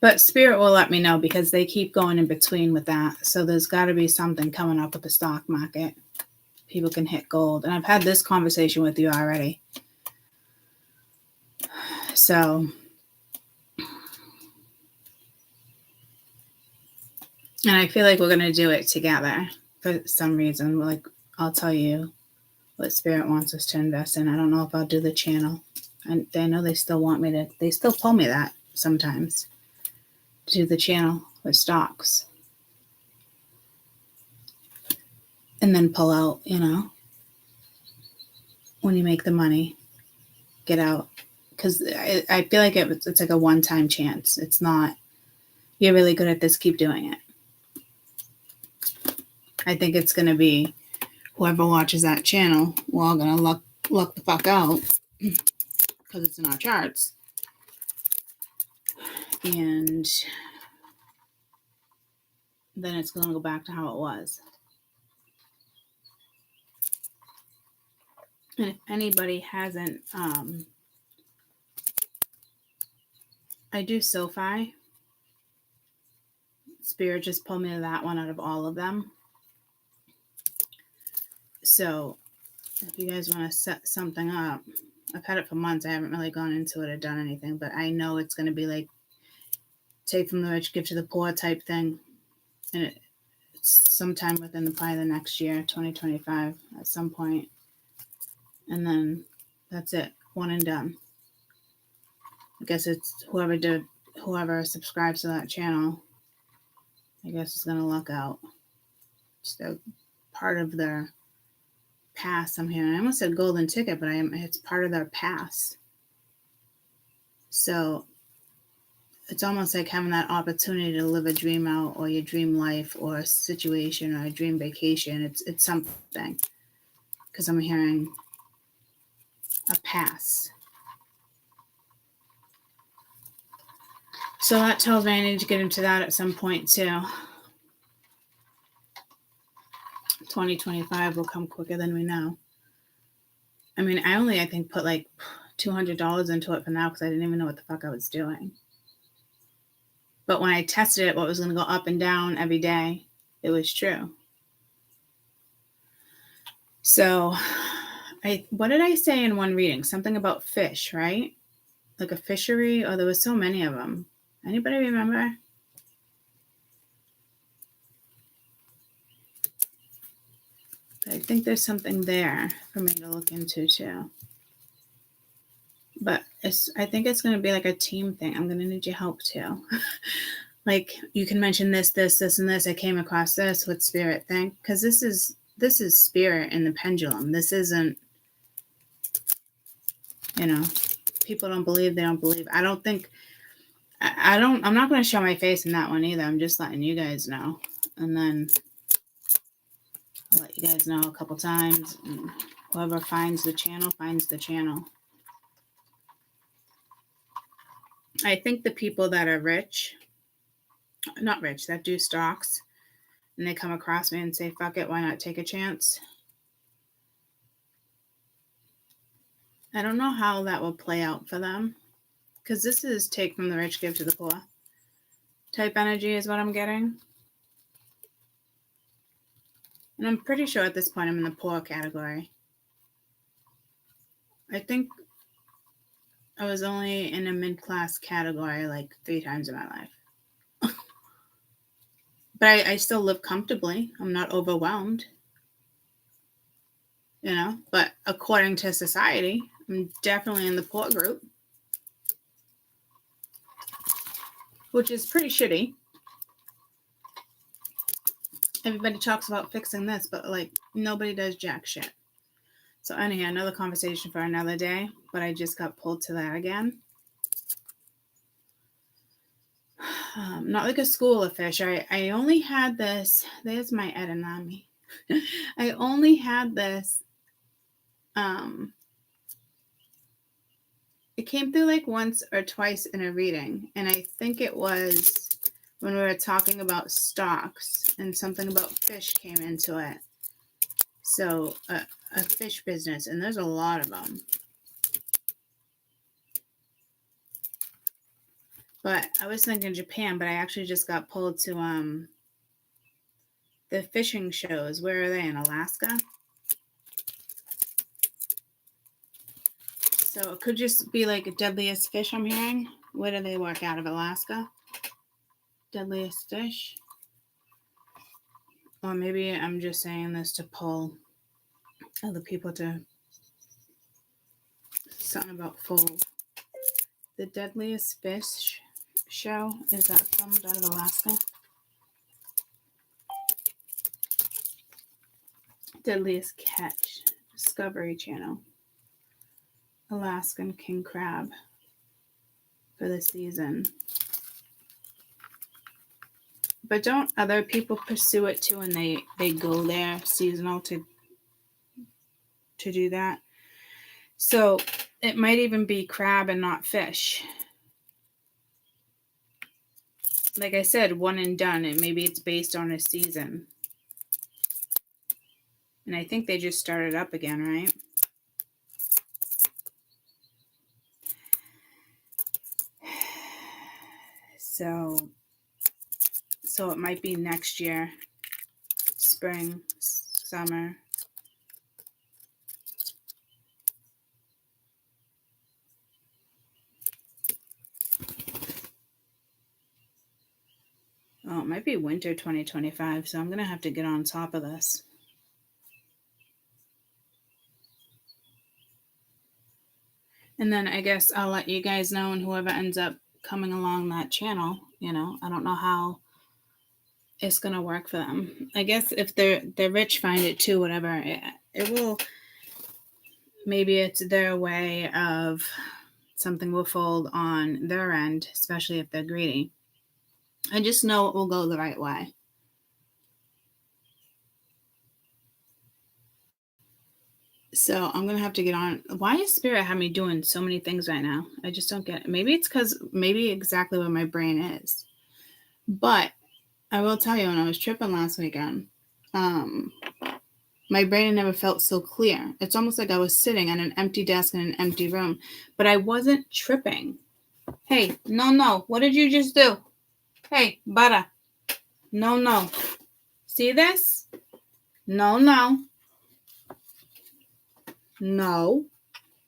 S1: But Spirit will let me know because they keep going in between with that. So there's got to be something coming up with the stock market. People can hit gold. And I've had this conversation with you already. So, and I feel like we're going to do it together for some reason. Like, I'll tell you what Spirit wants us to invest in. I don't know if I'll do the channel. And I know they still want me to, they still tell me that sometimes, to do the channel with stocks. And then pull out, you know, when you make the money, get out. Because I feel like it's like a one-time chance. It's not, you're really good at this, keep doing it. I think it's going to be whoever watches that channel, we're all going to luck the fuck out because it's in our charts. And then it's going to go back to how it was. And if anybody hasn't, I do SoFi. Spirit just pulled me to that one out of all of them. So if you guys want to set something up, I've had it for months. I haven't really gone into it or done anything, but I know it's going to be like take from the rich, give to the poor type thing. And it's sometime within probably the next year, 2025 at some point. And then that's it. One and done. I guess it's whoever subscribes to that channel, I guess is going to luck out. It's the part of their pass I'm hearing. I almost said golden ticket, but it's part of their pass. So it's almost like having that opportunity to live a dream out or your dream life or a situation or a dream vacation. It's something. Because I'm hearing a pass. So that tells me I need to get into that at some point too. 2025 will come quicker than we know. I mean, I think put like $200 into it for now because I didn't even know what the fuck I was doing. But when I tested it, what was going to go up and down every day, it was true. So, what did I say in one reading? Something about fish, right? Like a fishery, or there was so many of them. Anybody remember? I think there's something there for me to look into too. But I think it's going to be like a team thing. I'm going to need your help too. Like you can mention this, and this. I came across this with Spirit thing because this is Spirit in the pendulum. This isn't, you know, people don't believe, they don't believe. I don't think, I'm not going to show my face in that one either. I'm just letting you guys know. And then I'll let you guys know a couple times. And whoever finds the channel, finds the channel. I think the people that are rich, not rich, that do stocks, and they come across me and say, fuck it, why not take a chance? I don't know how that will play out for them. Because this is take from the rich, give to the poor type energy is what I'm getting. And I'm pretty sure at this point I'm in the poor category. I think I was only in a mid-class category like 3 times in my life. But I still live comfortably. I'm not overwhelmed. But according to society, I'm definitely in the poor group, which is pretty shitty. Everybody talks about fixing this, but like nobody does jack shit. So anyhow, another conversation for another day, but I just got pulled to that again. Not like a school of fish. I only had this. There's my edamame. I only had this. It came through like once or twice in a reading, and I think it was when we were talking about stocks and something about fish came into it. So a fish business, and there's a lot of them. But I was thinking Japan, but I actually just got pulled to the fishing shows. Where are they? In Alaska? So it could just be like a deadliest fish I'm hearing. Where do they work out of? Alaska? Deadliest fish? Or maybe I'm just saying this to pull other people to something about fold. The deadliest fish show, is that filmed out of Alaska? Deadliest catch, Discovery Channel. Alaskan king crab for the season. But don't other people pursue it too, and they go there seasonal to do that? So it might even be crab and not fish. Like I said, one and done, and maybe it's based on a season. And I think they just started up again, right? So it might be next year, spring, summer. Oh, it might be winter 2025, so I'm going to have to get on top of this. And then I guess I'll let you guys know, and whoever ends up coming along that channel, I don't know how it's going to work for them. I guess if they're rich, find it too, whatever. It will, maybe it's their way of something will fold on their end, especially if they're greedy. I just know it will go the right way. So I'm going to have to get on. Why is Spirit have me doing so many things right now? I just don't get it. Maybe it's because exactly where my brain is. But I will tell you, when I was tripping last weekend, my brain never felt so clear. It's almost like I was sitting at an empty desk in an empty room, but I wasn't tripping. Hey, no. What did you just do? Hey, butter. No. See this? No. No.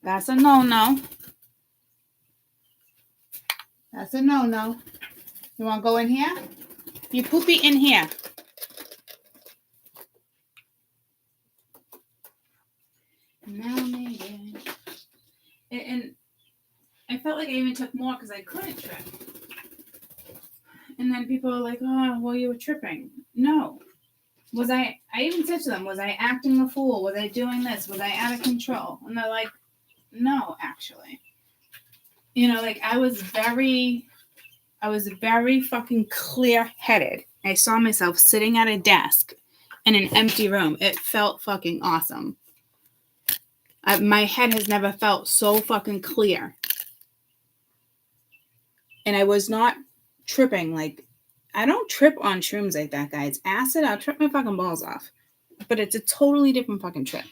S1: That's a no. That's a no. You want to go in here? You poopy in here. Now maybe. And I felt like I even took more because I couldn't trip. And then people were like, oh, well, you were tripping. No. I even said to them, was I acting a fool? Was I doing this? Was I out of control? And they're like, no, actually. I was very fucking clear-headed. I saw myself sitting at a desk in an empty room. It felt fucking awesome. My head has never felt so fucking clear. And I was not tripping. Like, I don't trip on shrooms like that, guys. Acid, I'll trip my fucking balls off. But it's a totally different fucking trip.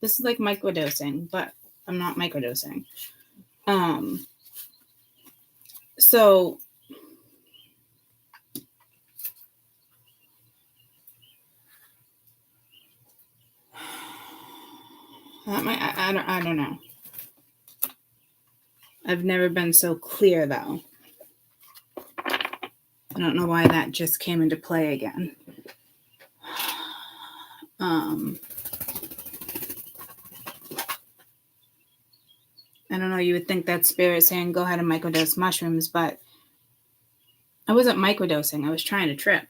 S1: This is like microdosing, but I'm not microdosing. So I don't know. I've never been so clear, though. I don't know why that just came into play again. I don't know, you would think that spirit saying go ahead and microdose mushrooms, but I wasn't microdosing. I was trying to trip.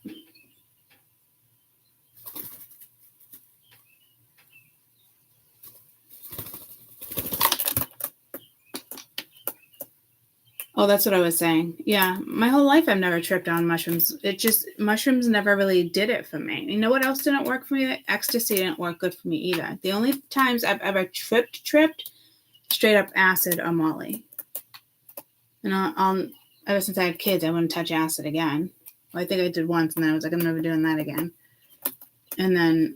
S1: Oh, that's what I was saying. Yeah, my whole life I've never tripped on mushrooms. Mushrooms never really did it for me. You know what else didn't work for me? Ecstasy didn't work good for me either. The only times I've ever tripped, straight up acid or Molly. And I'll ever since I had kids, I wouldn't touch acid again. Well, I think I did once, and then I was like, I'm never doing that again. And then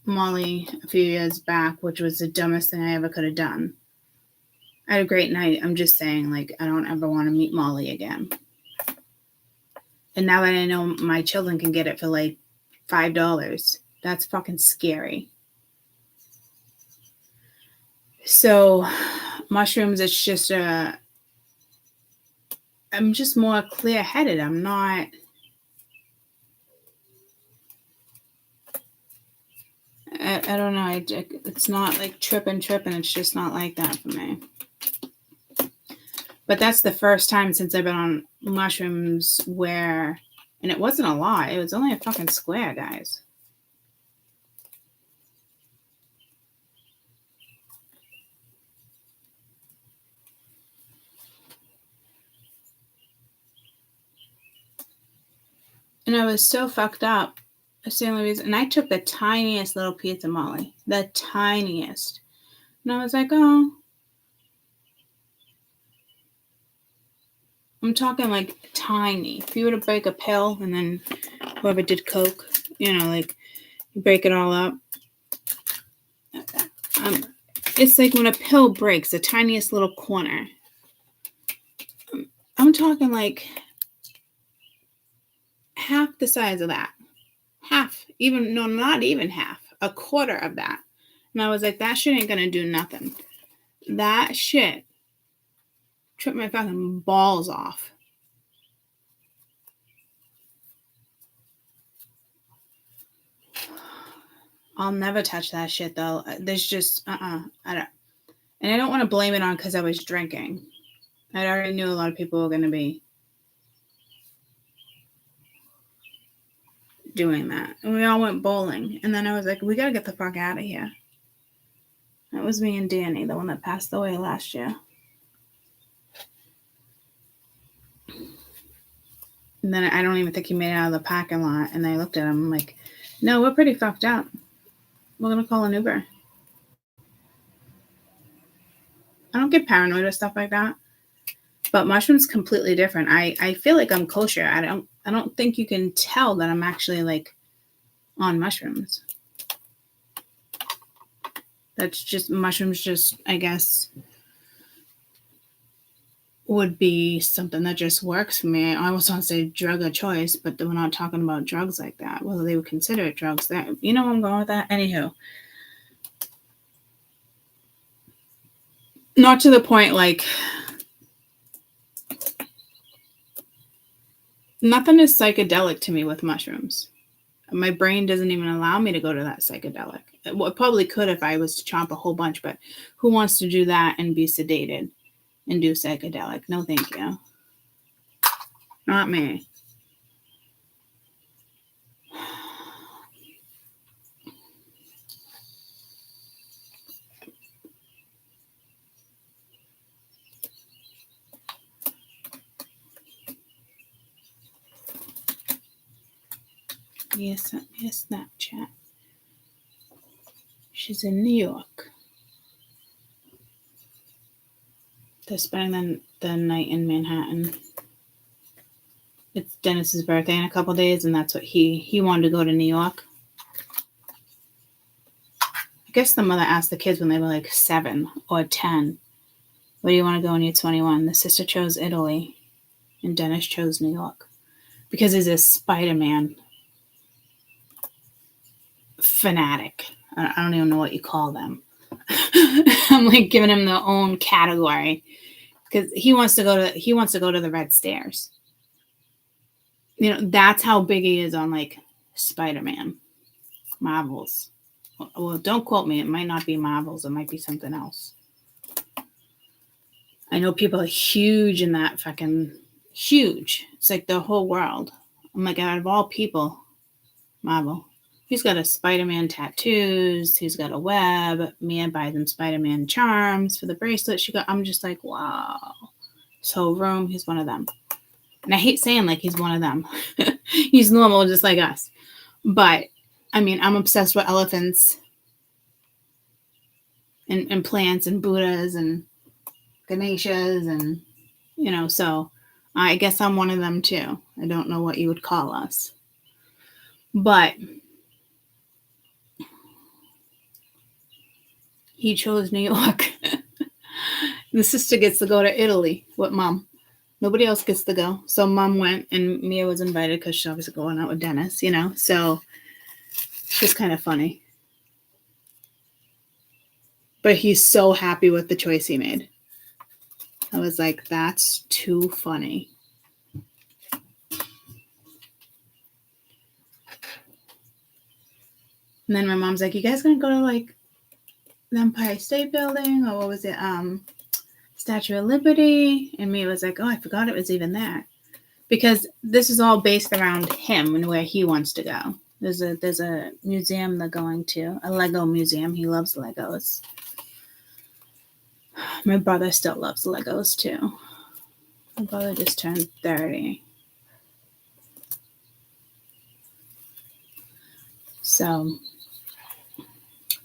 S1: Molly a few years back, which was the dumbest thing I ever could have done. I had a great night. I'm just saying, like, I don't ever want to meet Molly again. And now that I know my children can get it for like $5, that's fucking scary. So mushrooms, it's just I'm just more clear-headed. I'm not... I don't know. It's not like tripping. It's just not like that for me. But that's the first time since I've been on mushrooms where, and it wasn't a lot. It was only a fucking square, guys. And I was so fucked up. That's the only reason. And I took the tiniest little piece of Molly. The tiniest. And I was like, oh. I'm talking like tiny. If you were to break a pill and then whoever did coke, you know, like you break it all up. It's like when a pill breaks, the tiniest little corner. I'm talking like half the size of that. Half. Not even half. A quarter of that. And I was like, that shit ain't gonna do nothing. That shit tripped my fucking balls off. I'll never touch that shit, though. There's just, I don't. And I don't want to blame it on because I was drinking. I already knew a lot of people were going to be doing that. And we all went bowling. And then I was like, we got to get the fuck out of here. That was me and Danny, the one that passed away last year. And then I don't even think he made it out of the parking lot. And I looked at him, I'm like, no, we're pretty fucked up. We're going to call an Uber. I don't get paranoid or stuff like that. But mushrooms completely different. I feel like I'm kosher. I don't think you can tell that I'm actually like on mushrooms. That's just mushrooms just, I guess, would be something that just works for me. I almost want to say drug of choice, but we're not talking about drugs like that. Whether they would consider it drugs. That, you know where I'm going with that? Anywho. Not to the point like nothing is psychedelic to me with mushrooms. My brain doesn't even allow me to go to that psychedelic. It probably could if I was to chomp a whole bunch, but who wants to do that and be sedated and do psychedelic? No, thank you. Not me. Yes, sent me a Snapchat. She's in New York. They're spending the night in Manhattan. It's Dennis's birthday in a couple days, and that's what he wanted to go to New York. I guess the mother asked the kids when they were like 7 or 10, where do you want to go when you're 21? The sister chose Italy, and Dennis chose New York. Because he's a Spider-Man fanatic. I don't even know what you call them. I'm like giving him their own category. because he wants to go to the red stairs. You know, that's how big he is on like Spider-Man, Marvels. Well, don't quote me. It might not be Marvels. It might be something else. I know people are huge in that, fucking huge. It's like the whole world. I'm like, out of all people, Marvel. He's got a Spider-Man tattoos. He's got a web. Mia buys him Spider-Man charms for the bracelet she got. I'm just like, wow. His whole room, he's one of them. And I hate saying like he's one of them. He's normal just like us. But, I mean, I'm obsessed with elephants and plants and Buddhas and Ganeshas and, you know, so I guess I'm one of them too. I don't know what you would call us. But he chose New York. The sister gets to go to Italy with mom. Nobody else gets to go. So mom went and Mia was invited because she's obviously going out with Dennis, you know. So it's just kind of funny. But he's so happy with the choice he made. I was like, that's too funny. And then my mom's like, you guys gonna go to like the Empire State Building or what was it? Statue of Liberty. And me was like, oh, I forgot it was even there. Because this is all based around him and where he wants to go. There's a museum they're going to, a Lego museum. He loves Legos. My brother still loves Legos too. My brother just turned 30. So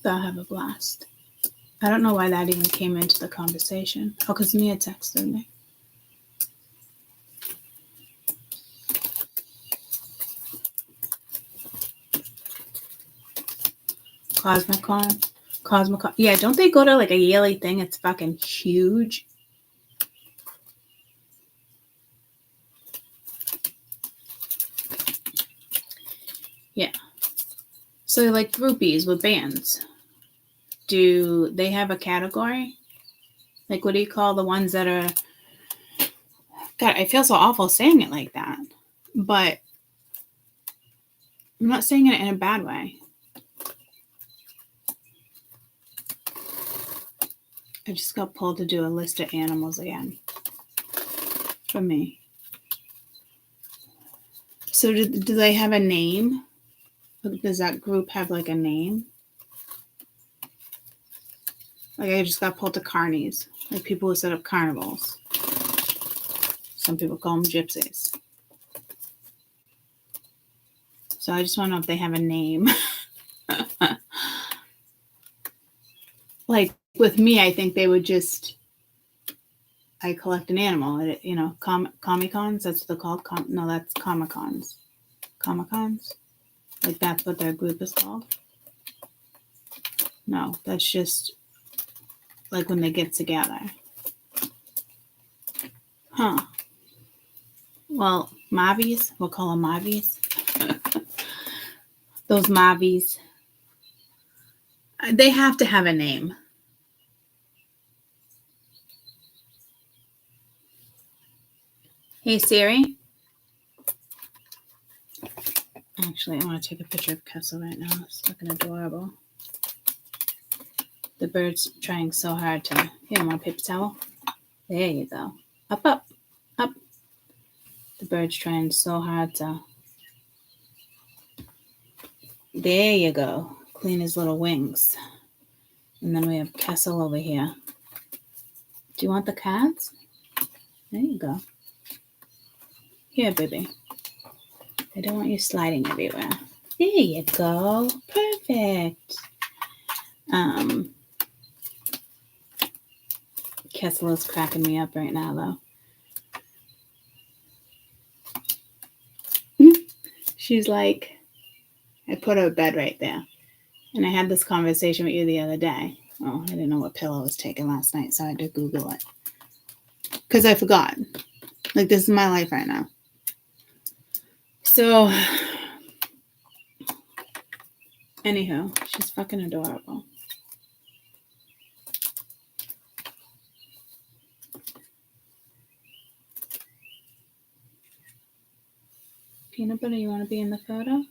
S1: they'll have a blast. I don't know why that even came into the conversation. Oh, because Mia texted me. Cosmicon. Yeah, don't they go to like a yearly thing? It's fucking huge. Yeah. So like groupies with bands. Do they have a category? Like, what do you call the ones that are... God, I feel so awful saying it like that. But I'm not saying it in a bad way. I just got pulled to do a list of animals again. For me. So do they have a name? Does that group have like a name? Like I just got pulled to carnies. Like people who set up carnivals. Some people call them gypsies. So I just want to know if they have a name. Like with me, I think they would just... I collect an animal. You know, Comic-Cons, that's what they're called. No, that's Comic-Cons. Comic-Cons? Like that's what their group is called? No, that's just like when they get together. Huh. Well, Mavis, we'll call them Mavis. Those Mavis. They have to have a name. Hey, Siri. Actually, I want to take a picture of Kessel right now. It's looking adorable. The bird's trying so hard to... You don't want a paper towel? There you go. Up, up, up. The bird's trying so hard to... There you go. Clean his little wings. And then we have Kessel over here. Do you want the cats? There you go. Here, baby. I don't want you sliding everywhere. There you go. Perfect. Kessel is cracking me up right now, though. She's like, I put her bed right there. And I had this conversation with you the other day. Oh, I didn't know what pillow I was taking last night, so I had to Google it. Because I forgot. Like, this is my life right now. So, anywho, she's fucking adorable. Peanut butter, you want to be in the photo?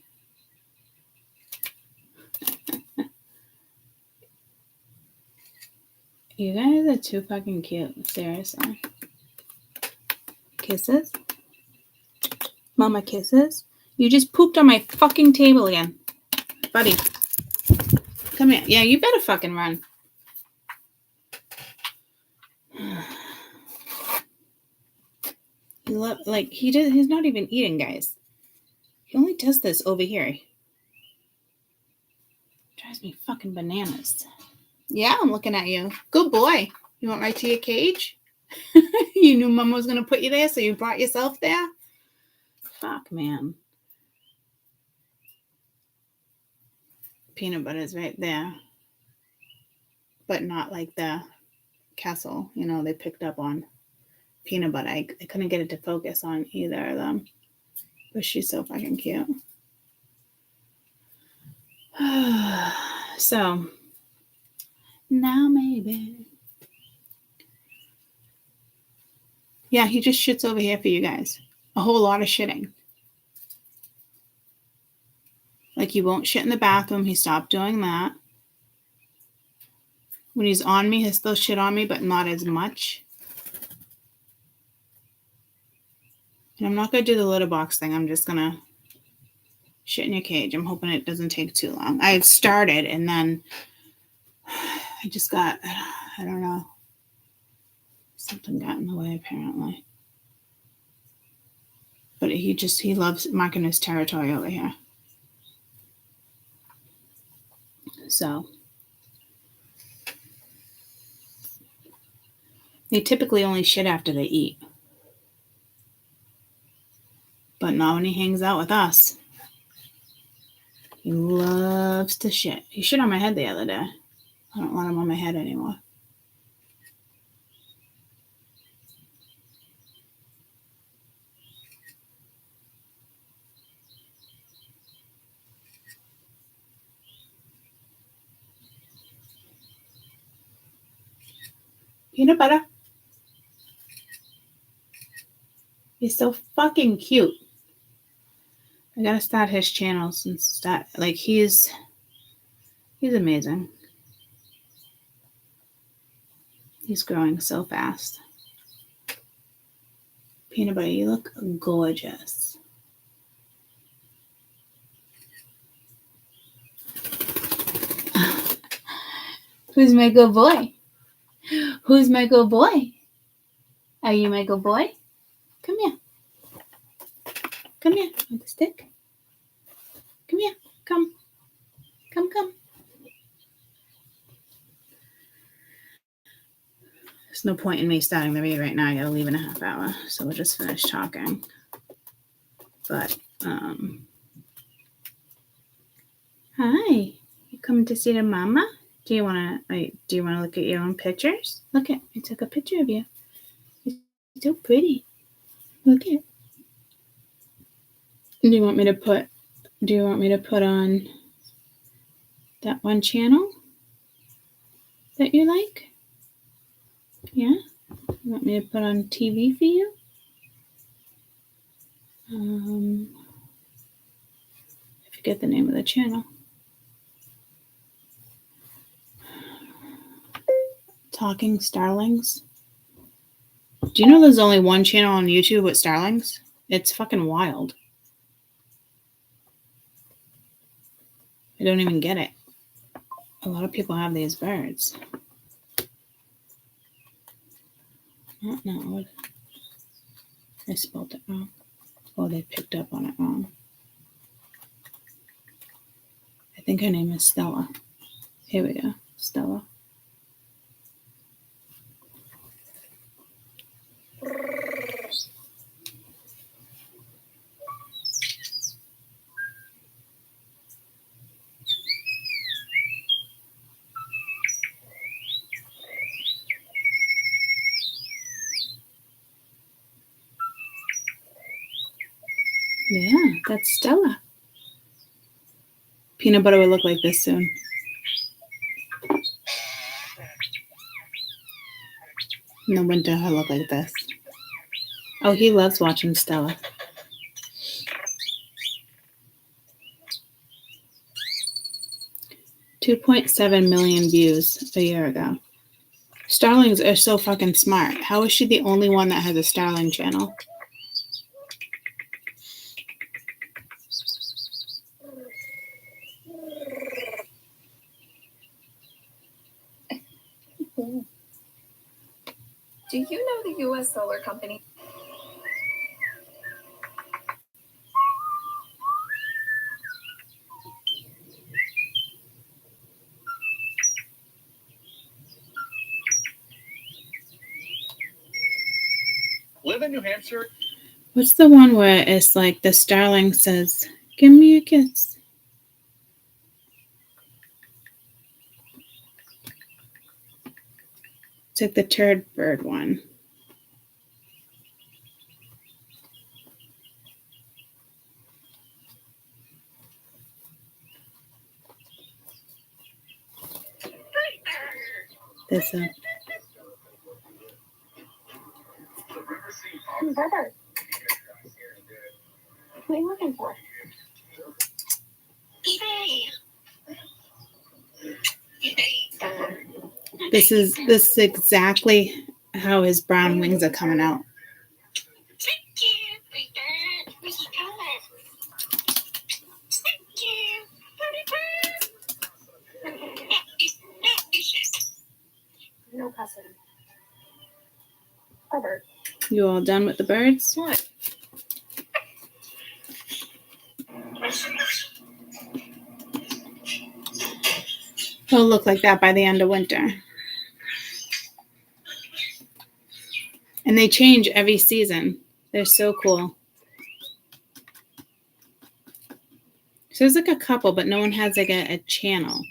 S1: You guys are too fucking cute. Seriously. Kisses? Mama kisses? You just pooped on my fucking table again. Buddy. Come here. Yeah, you better fucking run. He's not even eating, guys. He only does this over here. Drives me fucking bananas. Yeah, I'm looking at you. Good boy. You went right to your cage? You knew Mama was going to put you there, so you brought yourself there? Fuck, man. Peanut butter's right there. But not like the castle, they picked up on peanut butter. I couldn't get it to focus on either of them. But she's so fucking cute. So, now maybe. Yeah, he just shits over here for you guys. A whole lot of shitting. Like, he won't shit in the bathroom. He stopped doing that. When he's on me, he'll still shit on me, but not as much. And I'm not going to do the litter box thing. I'm just going to shit in your cage. I'm hoping it doesn't take too long. I had started, and then I just got, I don't know. Something got in the way, apparently. But he loves marking his territory over here. So, they typically only shit after they eat. But not when he hangs out with us. He loves to shit. He shit on my head the other day. I don't want him on my head anymore. Peanut butter. He's so fucking cute. I gotta start his channel since he's amazing. He's growing so fast. Peanut butter, you look gorgeous. Who's my good boy? Who's my good boy? Are you my good boy? Come here. Come here with the stick. Come here. Come. Come. There's no point in me starting the read right now. I gotta leave in a half hour. So we'll just finish talking. But, hi. You coming to see the mama? Do you wanna look at your own pictures? Look at, I took a picture of you. You're so pretty. Look at. Do you want me to put on that one channel that you like? Yeah? You want me to put on TV for you? I forget the name of the channel. Talking Starlings. Do you know there's only one channel on YouTube with starlings? It's fucking wild. I don't even get it. A lot of people have these birds. No, I spelled it wrong. Oh, they picked up on it wrong. I think her name is Stella. Here we go, Stella. Yeah, that's Stella. Peanut butter will look like this soon. In the winter, he'll look like this. Oh, he loves watching Stella. 2.7 million views a year ago. Starlings are so fucking smart. How is she the only one that has a Starling channel?
S3: Do you know the U.S. Solar Company?
S4: Live in New Hampshire.
S1: What's the one where it's like the starling says, "Give me a kiss"? It's like the turd bird one. There's a
S3: Brother. What are you looking for?
S1: This is exactly how his brown wings are coming out.
S3: No cussing. Robert.
S1: You all done with the birds?
S3: What?
S1: He'll look like that by the end of winter. And they change every season. They're so cool. So there's like a couple, but no one has like a channel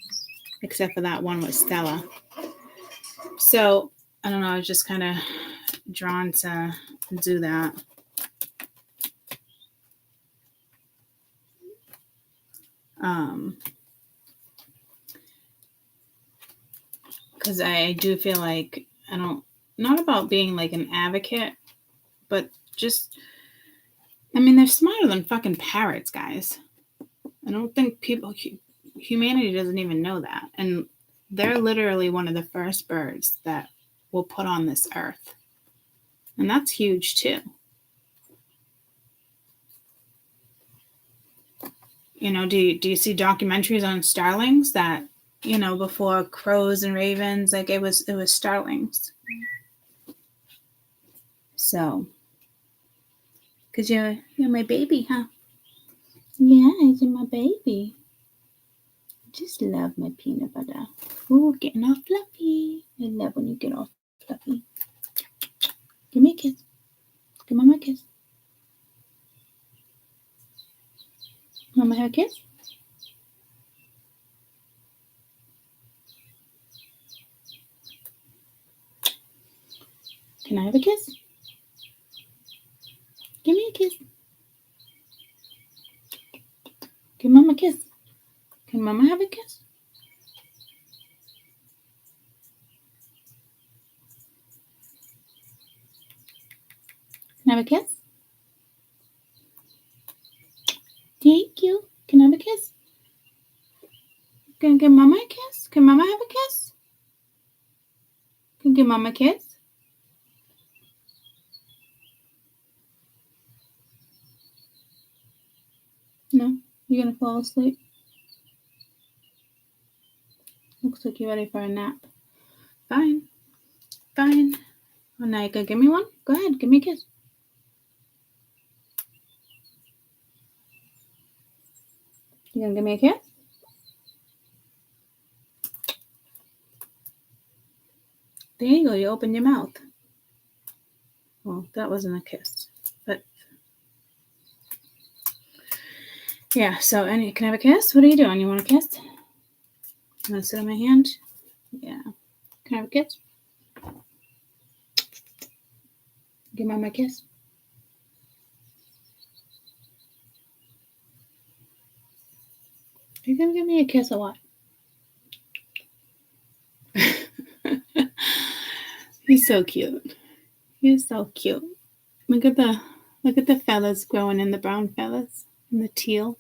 S1: except for that one with Stella. So I don't know, I was just kind of drawn to do that. Because I do feel like not about being like an advocate, but just, I mean, they're smarter than fucking parrots, guys. I don't think humanity doesn't even know that. And they're literally one of the first birds that will put on this earth. And that's huge too. You know, do you see documentaries on starlings that, you know, before crows and ravens, like it was starlings. So, because you're my baby, huh? Yeah, you're my baby. Just love my peanut butter. Ooh, getting all fluffy. I love when you get all fluffy. Give me a kiss. Give Mama a kiss. Mama have a kiss? Can I have a kiss? Give me a kiss. Give Mama a kiss. Can Mama have a kiss? Can I have a kiss? Thank you. Can I have a kiss? Can I give Mama a kiss? Can Mama have a kiss? Can I give Mama a kiss? No? You're going to fall asleep? Looks like you're ready for a nap. Fine. Fine. Oh, now you gonna give me one? Go ahead. Give me a kiss. You gonna give me a kiss? There you go. You open your mouth. Well, that wasn't a kiss. But yeah, so can I have a kiss? What are you doing? You want a kiss? You want to sit on my hand? Yeah. Can I have a kiss? Give Mama a kiss. Are you gonna give me a kiss or what? He's so cute. He's so cute. Look at the feathers growing in, the brown feathers and the teal.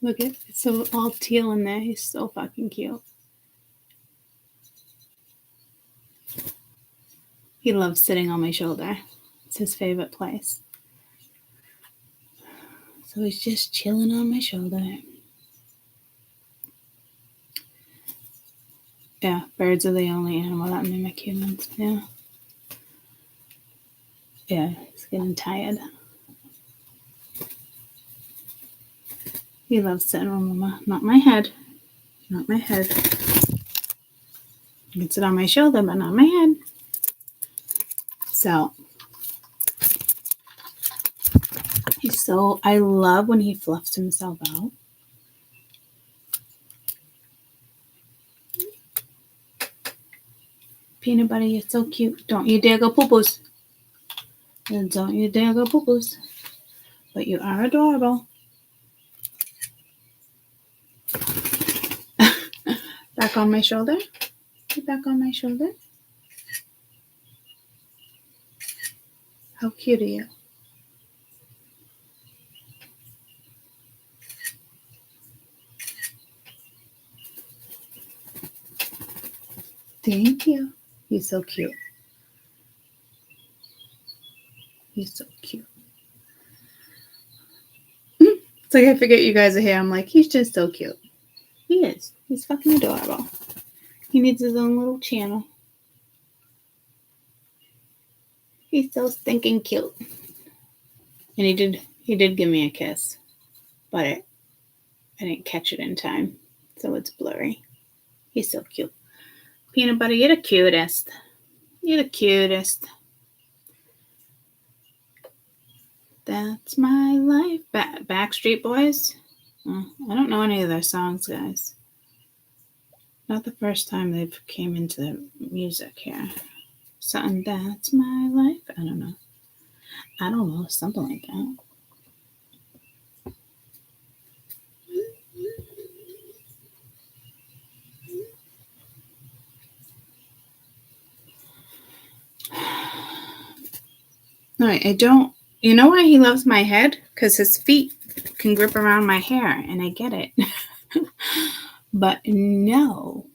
S1: Look at it's so all teal in there. He's so fucking cute. He loves sitting on my shoulder. It's his favorite place. So he's just chilling on my shoulder. Yeah, birds are the only animal that mimic humans. Yeah. Yeah, he's getting tired. He loves sitting on Mama. Not my head. Not my head. He can sit on my shoulder, but not my head. So I love when he fluffs himself out. Peanut butter, you're so cute. Don't you dare go poo-poos. Don't you dare go poo-poos. But you are adorable. Back on my shoulder. Get back on my shoulder. How cute are you? Thank you. He's so cute. He's so cute. It's like I forget you guys are here. I'm like, he's just so cute. He is. He's fucking adorable. He needs his own little channel. He's so stinking cute. And he did give me a kiss, but I didn't catch it in time, so it's blurry. He's so cute. Peanut butter, you're the cutest. You're the cutest. That's my life. Backstreet Boys? I don't know any of their songs, guys. Not the first time they've came into the music here. Something, that's my life. I don't know. Something like that. All right, you know why he loves my head? Because his feet can grip around my hair, and I get it. But no.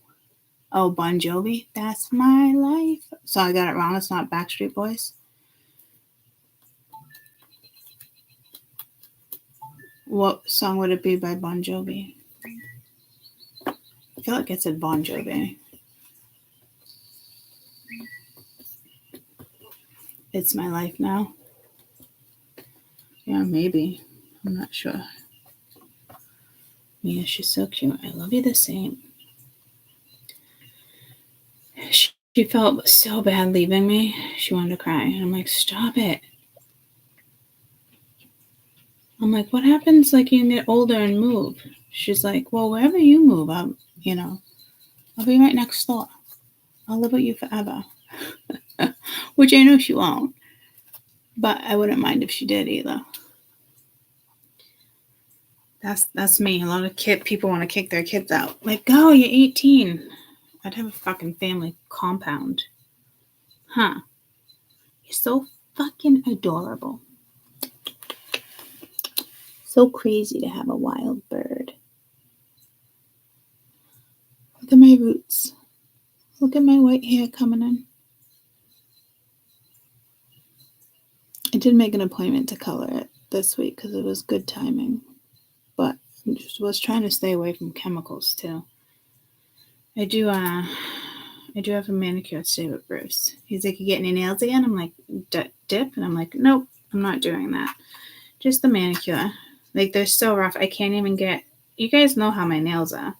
S1: Oh, Bon Jovi, that's my life. So I got it wrong. It's not Backstreet Boys. What song would it be by Bon Jovi? I feel like it said Bon Jovi. It's My Life Now. Yeah, maybe. I'm not sure. Yeah, she's so cute. I love you the same. She felt so bad leaving me. She wanted to cry. And I'm like, stop it. I'm like, what happens like you get older and move? She's like, well, wherever you move, I'll be right next door. I'll live with you forever. Which I know she won't. But I wouldn't mind if she did either. That's me. A lot of people want to kick their kids out. Like, go, you're 18. I'd have a fucking family compound. Huh. You're so fucking adorable. So crazy to have a wild bird. Look at my roots. Look at my white hair coming in. I did make an appointment to color it this week because it was good timing. But I just was trying to stay away from chemicals too. I do have a manicure today with Bruce. He's like, you get any nails again? I'm like, dip? And I'm like, nope, I'm not doing that. Just the manicure. Like, they're so rough. I can't even get, you guys know how my nails are.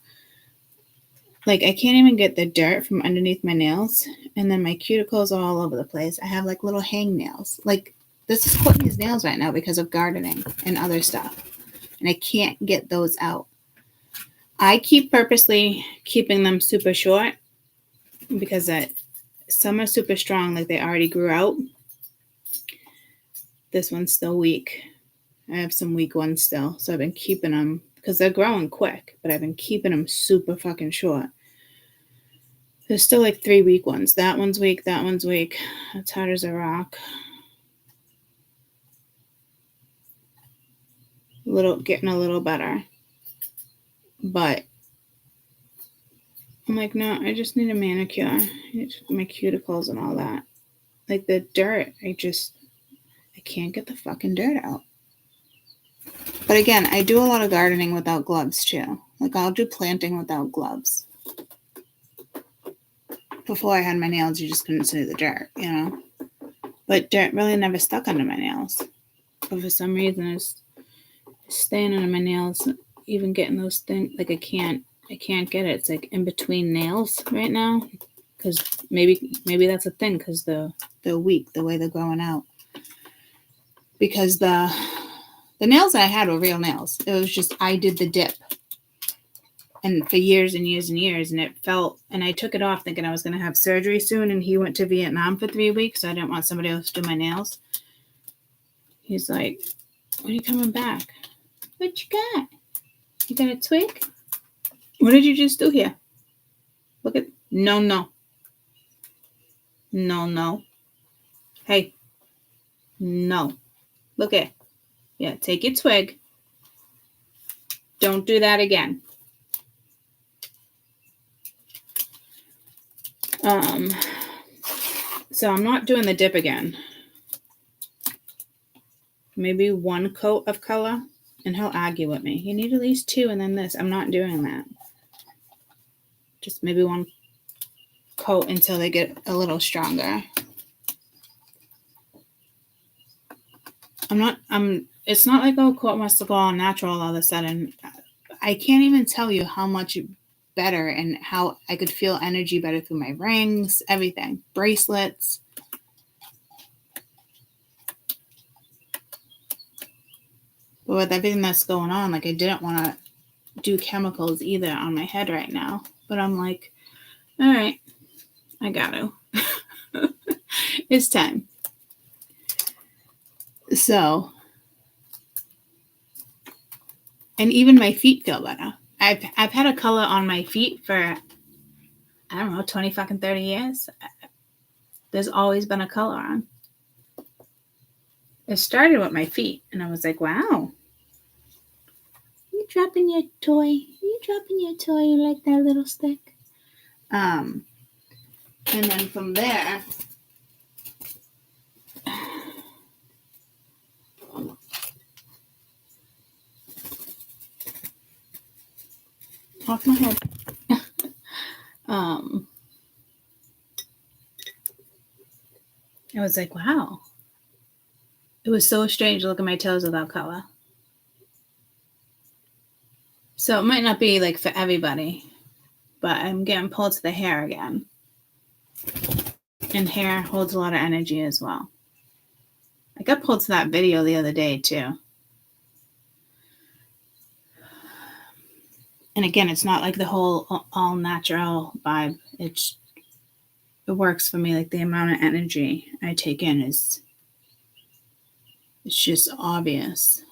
S1: Like, I can't even get the dirt from underneath my nails. And then my cuticles are all over the place. I have, like, little hang nails. Like, this is Courtney's nails right now because of gardening and other stuff. And I can't get those out. I keep purposely keeping them super short because some are super strong, like they already grew out. This one's still weak. I have some weak ones still. So I've been keeping them because they're growing quick, but I've been keeping them super fucking short. There's still like 3 weak ones. That one's weak. That one's weak. That's hard as a rock. Getting a little better. But I'm like, no, I just need a manicure. My cuticles and all that. Like the dirt, I can't get the fucking dirt out. But again, I do a lot of gardening without gloves too. Like I'll do planting without gloves. Before I had my nails, you just couldn't see the dirt, you know? But dirt really never stuck under my nails. But for some reason, it's staying under my nails, even getting those things, like I can't get it. It's like in between nails right now. Because maybe that's a thing, because they're weak, the way they're growing out. Because the nails I had were real nails. It was just, I did the dip. And for years and years and years, and it felt, and I took it off thinking I was going to have surgery soon, and he went to Vietnam for 3 weeks, so I didn't want somebody else to do my nails. He's like, when are you coming back? What you got? You got a twig? What did you just do here? Look at, no. Hey, no. Look at, yeah, take your twig. Don't do that again. So I'm not doing the dip again. Maybe 1 coat of color, and he'll argue with me. You need at least 2 and then this. I'm not doing that. Just maybe 1 coat until they get a little stronger. It's not like, oh, coat wants to go all natural all of a sudden. I can't even tell you how much better and how I could feel energy better through my rings, everything, bracelets. But with everything that's going on, like I didn't want to do chemicals either on my head right now. But I'm like, all right, I got to. It's time. So, and even my feet feel better. I've had a color on my feet for, I don't know, 20 fucking 30 years. There's always been a color on. It started with my feet, and I was like, wow. You dropping your toy? You like that little stick? And then from there, off my head. I was like, wow. It was so strange to look at my toes without color. So it might not be like for everybody, but I'm getting pulled to the hair again. And hair holds a lot of energy as well. I got pulled to that video the other day too. And again, it's not like the whole all natural vibe. It works for me. Like the amount of energy I take in it's just obvious.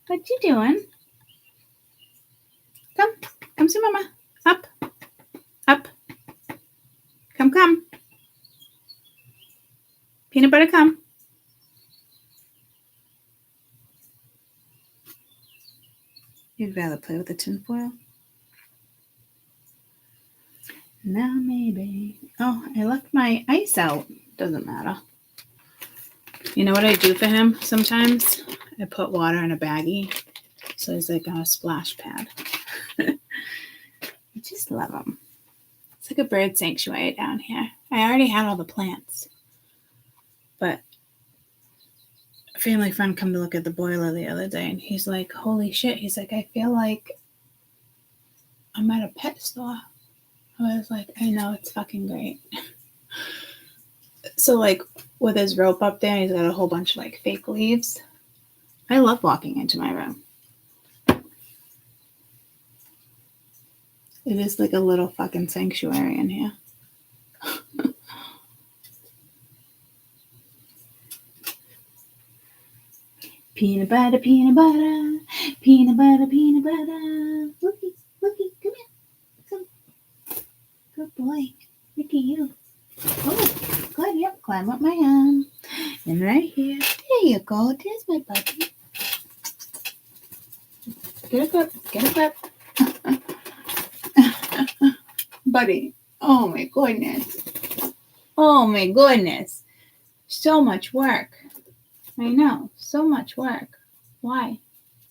S1: What you doing? Come see mama. Up. Come. Peanut butter, come. You'd rather play with the tinfoil? Now maybe. Oh, I left my ice out. Doesn't matter. You know what I do for him sometimes? I put water in a baggie. So he's like on a splash pad. I just love him. It's like a bird sanctuary down here. I already had all the plants. But a family friend come to look at the boiler the other day, and he's like, holy shit. He's like, I feel like I'm at a pet store. I was like, I know, it's fucking great. So like with his rope up there, he's got a whole bunch of like fake leaves. I love walking into my room. It is like a little fucking sanctuary in here. Peanut butter. Looky, come here. Come. Good boy. Look at you. Oh, good. Yep, climb up my arm. And right here. There you go. There's my puppy. Get a grip. Get a grip. Buddy. Oh my goodness. Oh my goodness. So much work. I know. So much work. Why?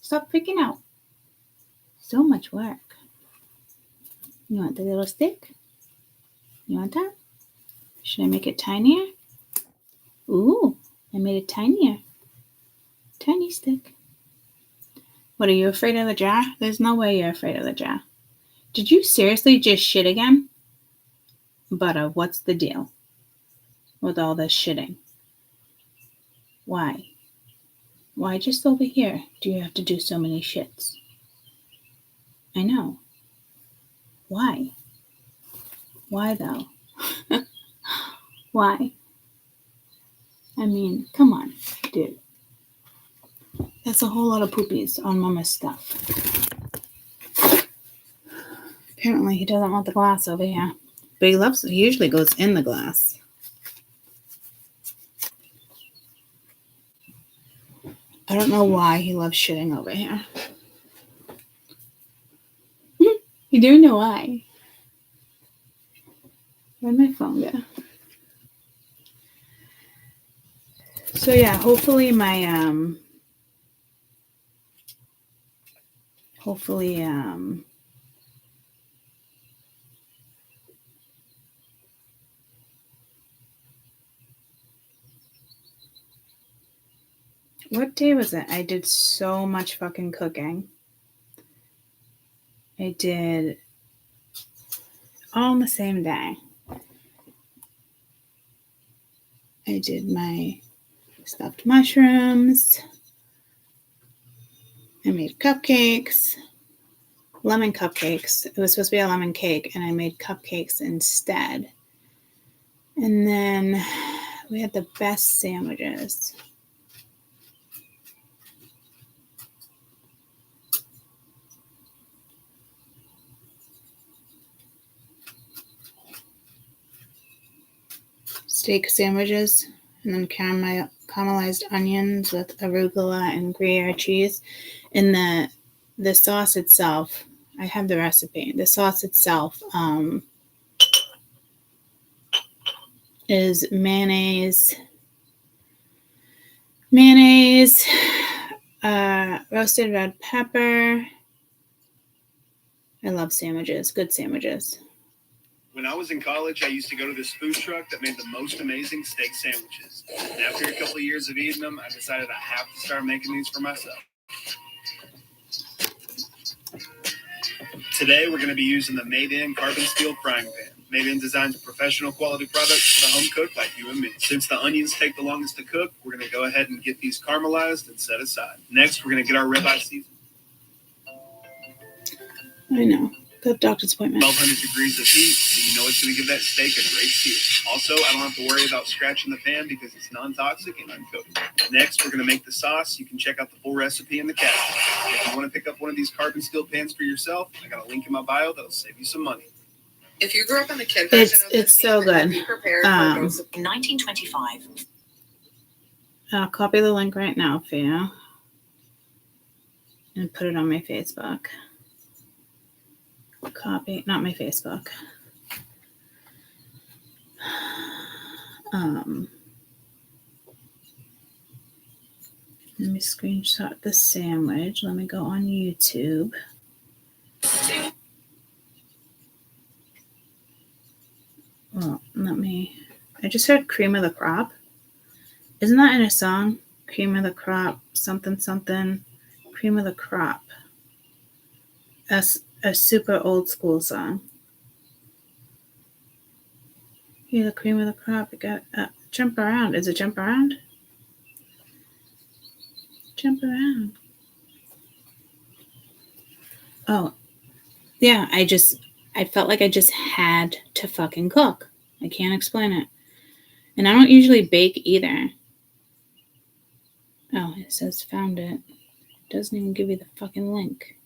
S1: Stop freaking out. So much work. You want the little stick? You want that? Should I make it tinier? Ooh, I made it tinier. Tiny stick. What, are you afraid of the jar? There's no way you're afraid of the jar. Did you seriously just shit again? Butter, what's the deal with all this shitting? Why? Why just over here do you have to do so many shits? I know. Why? Why though? Why? I mean, come on, dude. That's a whole lot of poopies on Mama's stuff. Apparently he doesn't want the glass over here. But he usually goes in the glass. I don't know why he loves shitting over here. You do know why. Where'd my phone go? So yeah, hopefully what day was it? I did so much fucking cooking. I did all on the same day. I did my stuffed mushrooms. I made cupcakes, lemon cupcakes. It was supposed to be a lemon cake, and I made cupcakes instead. And then we had the best sandwiches. Steak sandwiches, and then caramelized onions with arugula and Gruyere cheese. And the sauce itself, I have the recipe. The sauce itself is mayonnaise, roasted red pepper. I love sandwiches, good sandwiches.
S4: When I was in college, I used to go to this food truck that made the most amazing steak sandwiches. And after a couple of years of eating them, I decided I have to start making these for myself. Today, we're going to be using the Made-In carbon steel frying pan. Made-In designs professional quality products for the home cook like you and me. Since the onions take the longest to cook, we're going to go ahead and get these caramelized and set aside. Next, we're going to get our ribeye seasoned.
S1: I know. Good doctor's appointment.
S4: 1200 degrees of heat, so you know it's going to give that steak a great sear. Also, I don't have to worry about scratching the pan because it's non-toxic and uncoated. Next, we're going to make the sauce. You can check out the full recipe in the caption. If you want to pick up one of these carbon steel pans for yourself, I got a link in my bio that'll save you some money.
S5: If you grew up in the kid version of
S1: it's so good.
S5: Be prepared for
S3: 1925.
S1: I'll copy the link right now for you and put it on my Facebook. Copy, not my Facebook. Let me screenshot the sandwich. Let me go on YouTube. Well, I just heard cream of the crop. Isn't that in a song? Cream of the crop, something, something, cream of the crop. That's a super old school song. You're the cream of the crop. You got jump around. Is it jump around? Jump around. Oh, yeah. I felt like I just had to fucking cook. I can't explain it. And I don't usually bake either. Oh, it says found it. It doesn't even give you the fucking link.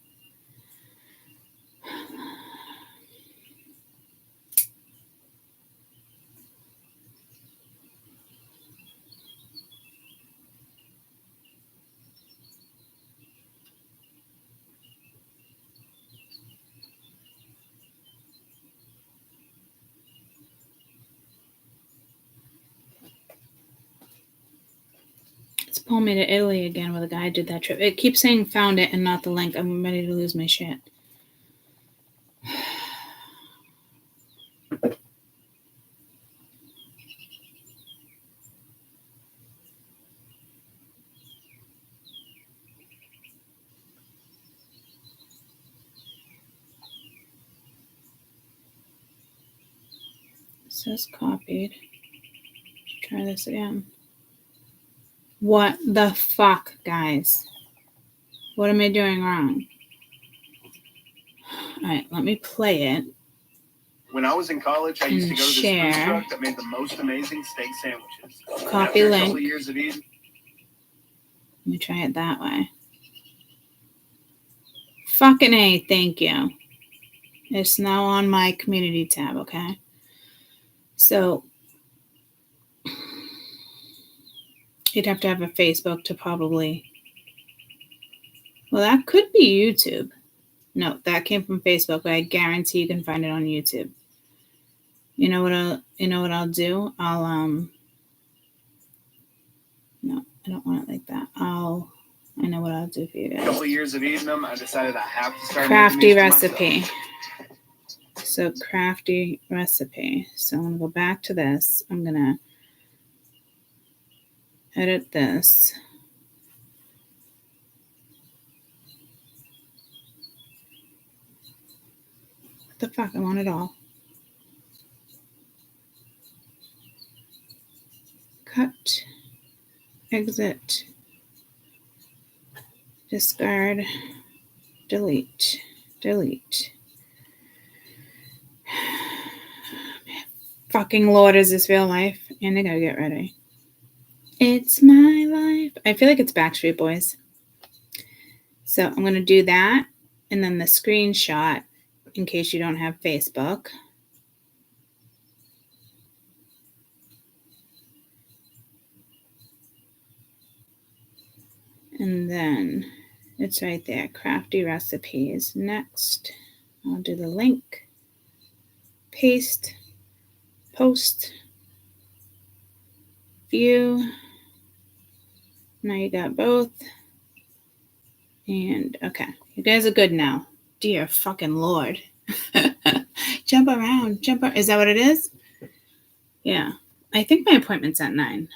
S1: pull me to Italy again with a guy who did that trip. It keeps saying found it and not the link. I'm ready to lose my shit. It says copied. Try this again. What the fuck, guys? What am I doing wrong? All right, let me play it.
S4: When I was in college, I used to go to this
S1: Share.
S4: food truck that made the most amazing steak sandwiches.
S1: Copy
S4: After a
S1: link.
S4: couple of years of eating,
S1: Let me try it that way. Fucking A, thank you. It's now on my community tab, okay? So, you'd have to have a Facebook to probably... Well, that could be YouTube. No, that came from Facebook, but I guarantee you can find it on YouTube. You know what I'll do? No, I don't want it like that. I know what I'll do for you
S4: a
S1: guys.
S4: couple of years of eating them, I decided I have to start
S1: Crafty
S4: making these for
S1: recipe.
S4: myself.
S1: So crafty recipe. So I'm gonna go back to this. I'm gonna edit this. What the fuck? I want it all. Cut. Exit. Discard. Delete. Delete. Fucking Lord, is this real life? And I gotta get ready. It's my life. I feel like it's Backstreet Boys. So I'm gonna do that, and then the screenshot, in case you don't have Facebook. And then it's right there, crafty recipes. Next, I'll do the link, paste, post, view. Now you got both. And okay, you guys are good now. Dear fucking Lord. Jump around, is that what it is? Yeah. I think my appointment's at 9.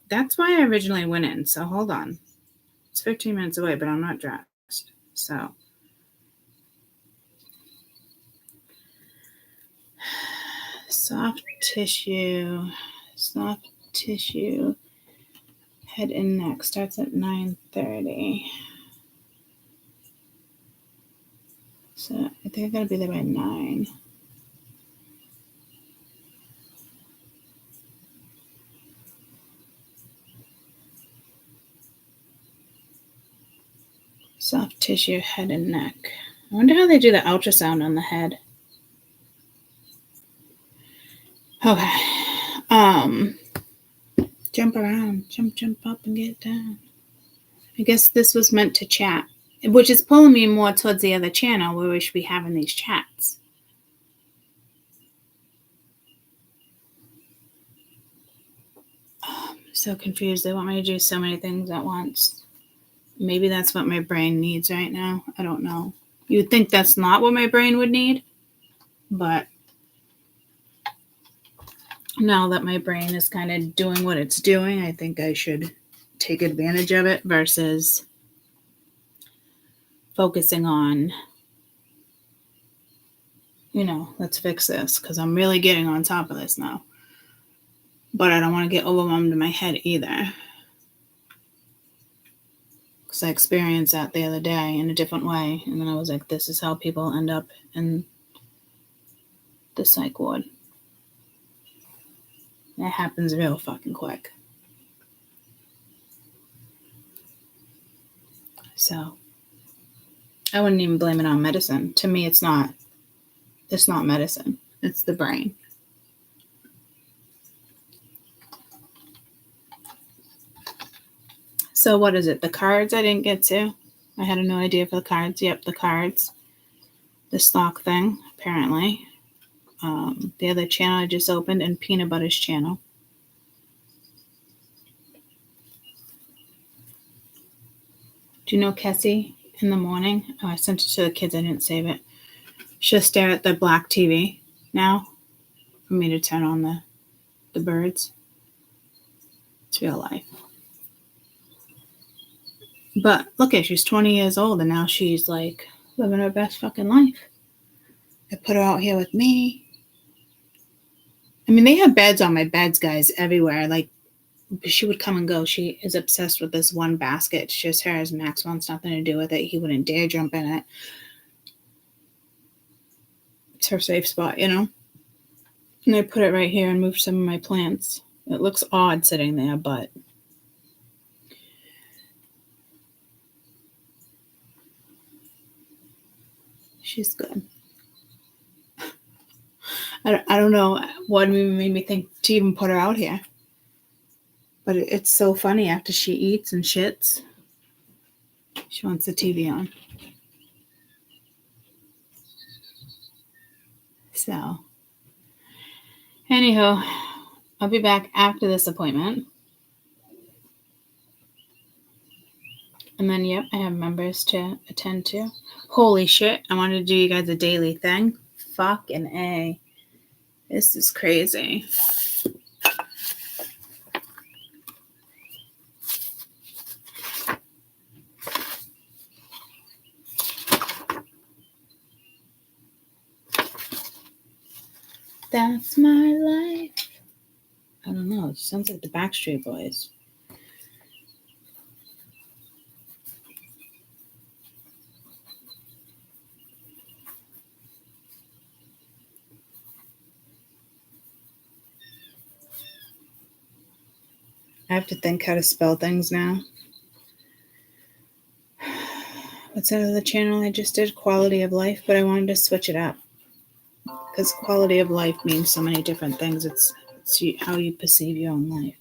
S1: That's why I originally went in, so hold on. It's 15 minutes away, but I'm not dressed. So. Soft tissue, head and neck starts at 9:30. So I think I gotta be there by 9. Soft tissue, head and neck. I wonder how they do the ultrasound on the head. Okay. Jump around, jump up and get down. I guess this was meant to chat, which is pulling me more towards the other channel where we should be having these chats. I'm so confused. They want me to do so many things at once. Maybe that's what my brain needs right now. I don't know. You'd think that's not what my brain would need, but now that my brain is kind of doing what it's doing, I think I should take advantage of it versus focusing on, let's fix this, because I'm really getting on top of this now. But I don't want to get overwhelmed in my head either, because I experienced that the other day in a different way, and then I was like, this is how people end up in the psych ward. It happens real fucking quick. So I wouldn't even blame it on medicine. To me, it's not medicine. It's the brain. So what is it? The cards I didn't get to. I had no idea for the cards. Yep, the cards. The stock thing, apparently. The other channel I just opened, and Peanut Butter's channel. Do you know Kessie in the morning? Oh, I sent it to the kids. I didn't save it. She'll stare at the black TV now for me to turn on the birds. It's real life. But look at, she's 20 years old and now she's like living her best fucking life. I put her out here with me. I mean, they have beds on my beds, guys, everywhere. Like, she would come and go. She is obsessed with this one basket. It's just hers. Max wants nothing to do with it. He wouldn't dare jump in it. It's her safe spot, you know? And I put it right here and moved some of my plants. It looks odd sitting there, but she's good. I don't know what made me think to even put her out here. But it's so funny after she eats and shits. She wants the TV on. So, anyhow, I'll be back after this appointment. And then, yep, I have members to attend to. Holy shit, I wanted to do you guys a daily thing. Fucking A. This is crazy. That's my life. I don't know. It sounds like the Backstreet Boys. I have to think how to spell things now. What's that other channel I just did? Quality of Life, but I wanted to switch it up. Because quality of life means so many different things. It's how you perceive your own life.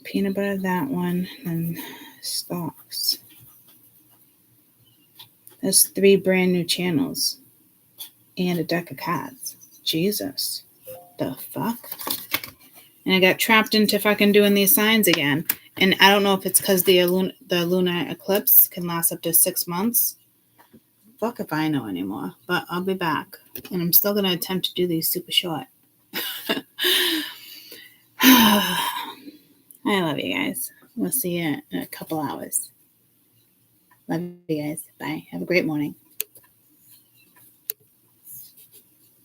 S1: Peanut butter, that one, and stocks. There's 3 brand new channels and a deck of cards. Jesus. The fuck? And I got trapped into fucking doing these signs again. And I don't know if it's because the lunar eclipse can last up to 6 months. Fuck if I know anymore. But I'll be back. And I'm still going to attempt to do these super short. I love you guys. We'll see you in a couple hours. Love you guys. Bye. Have a great morning.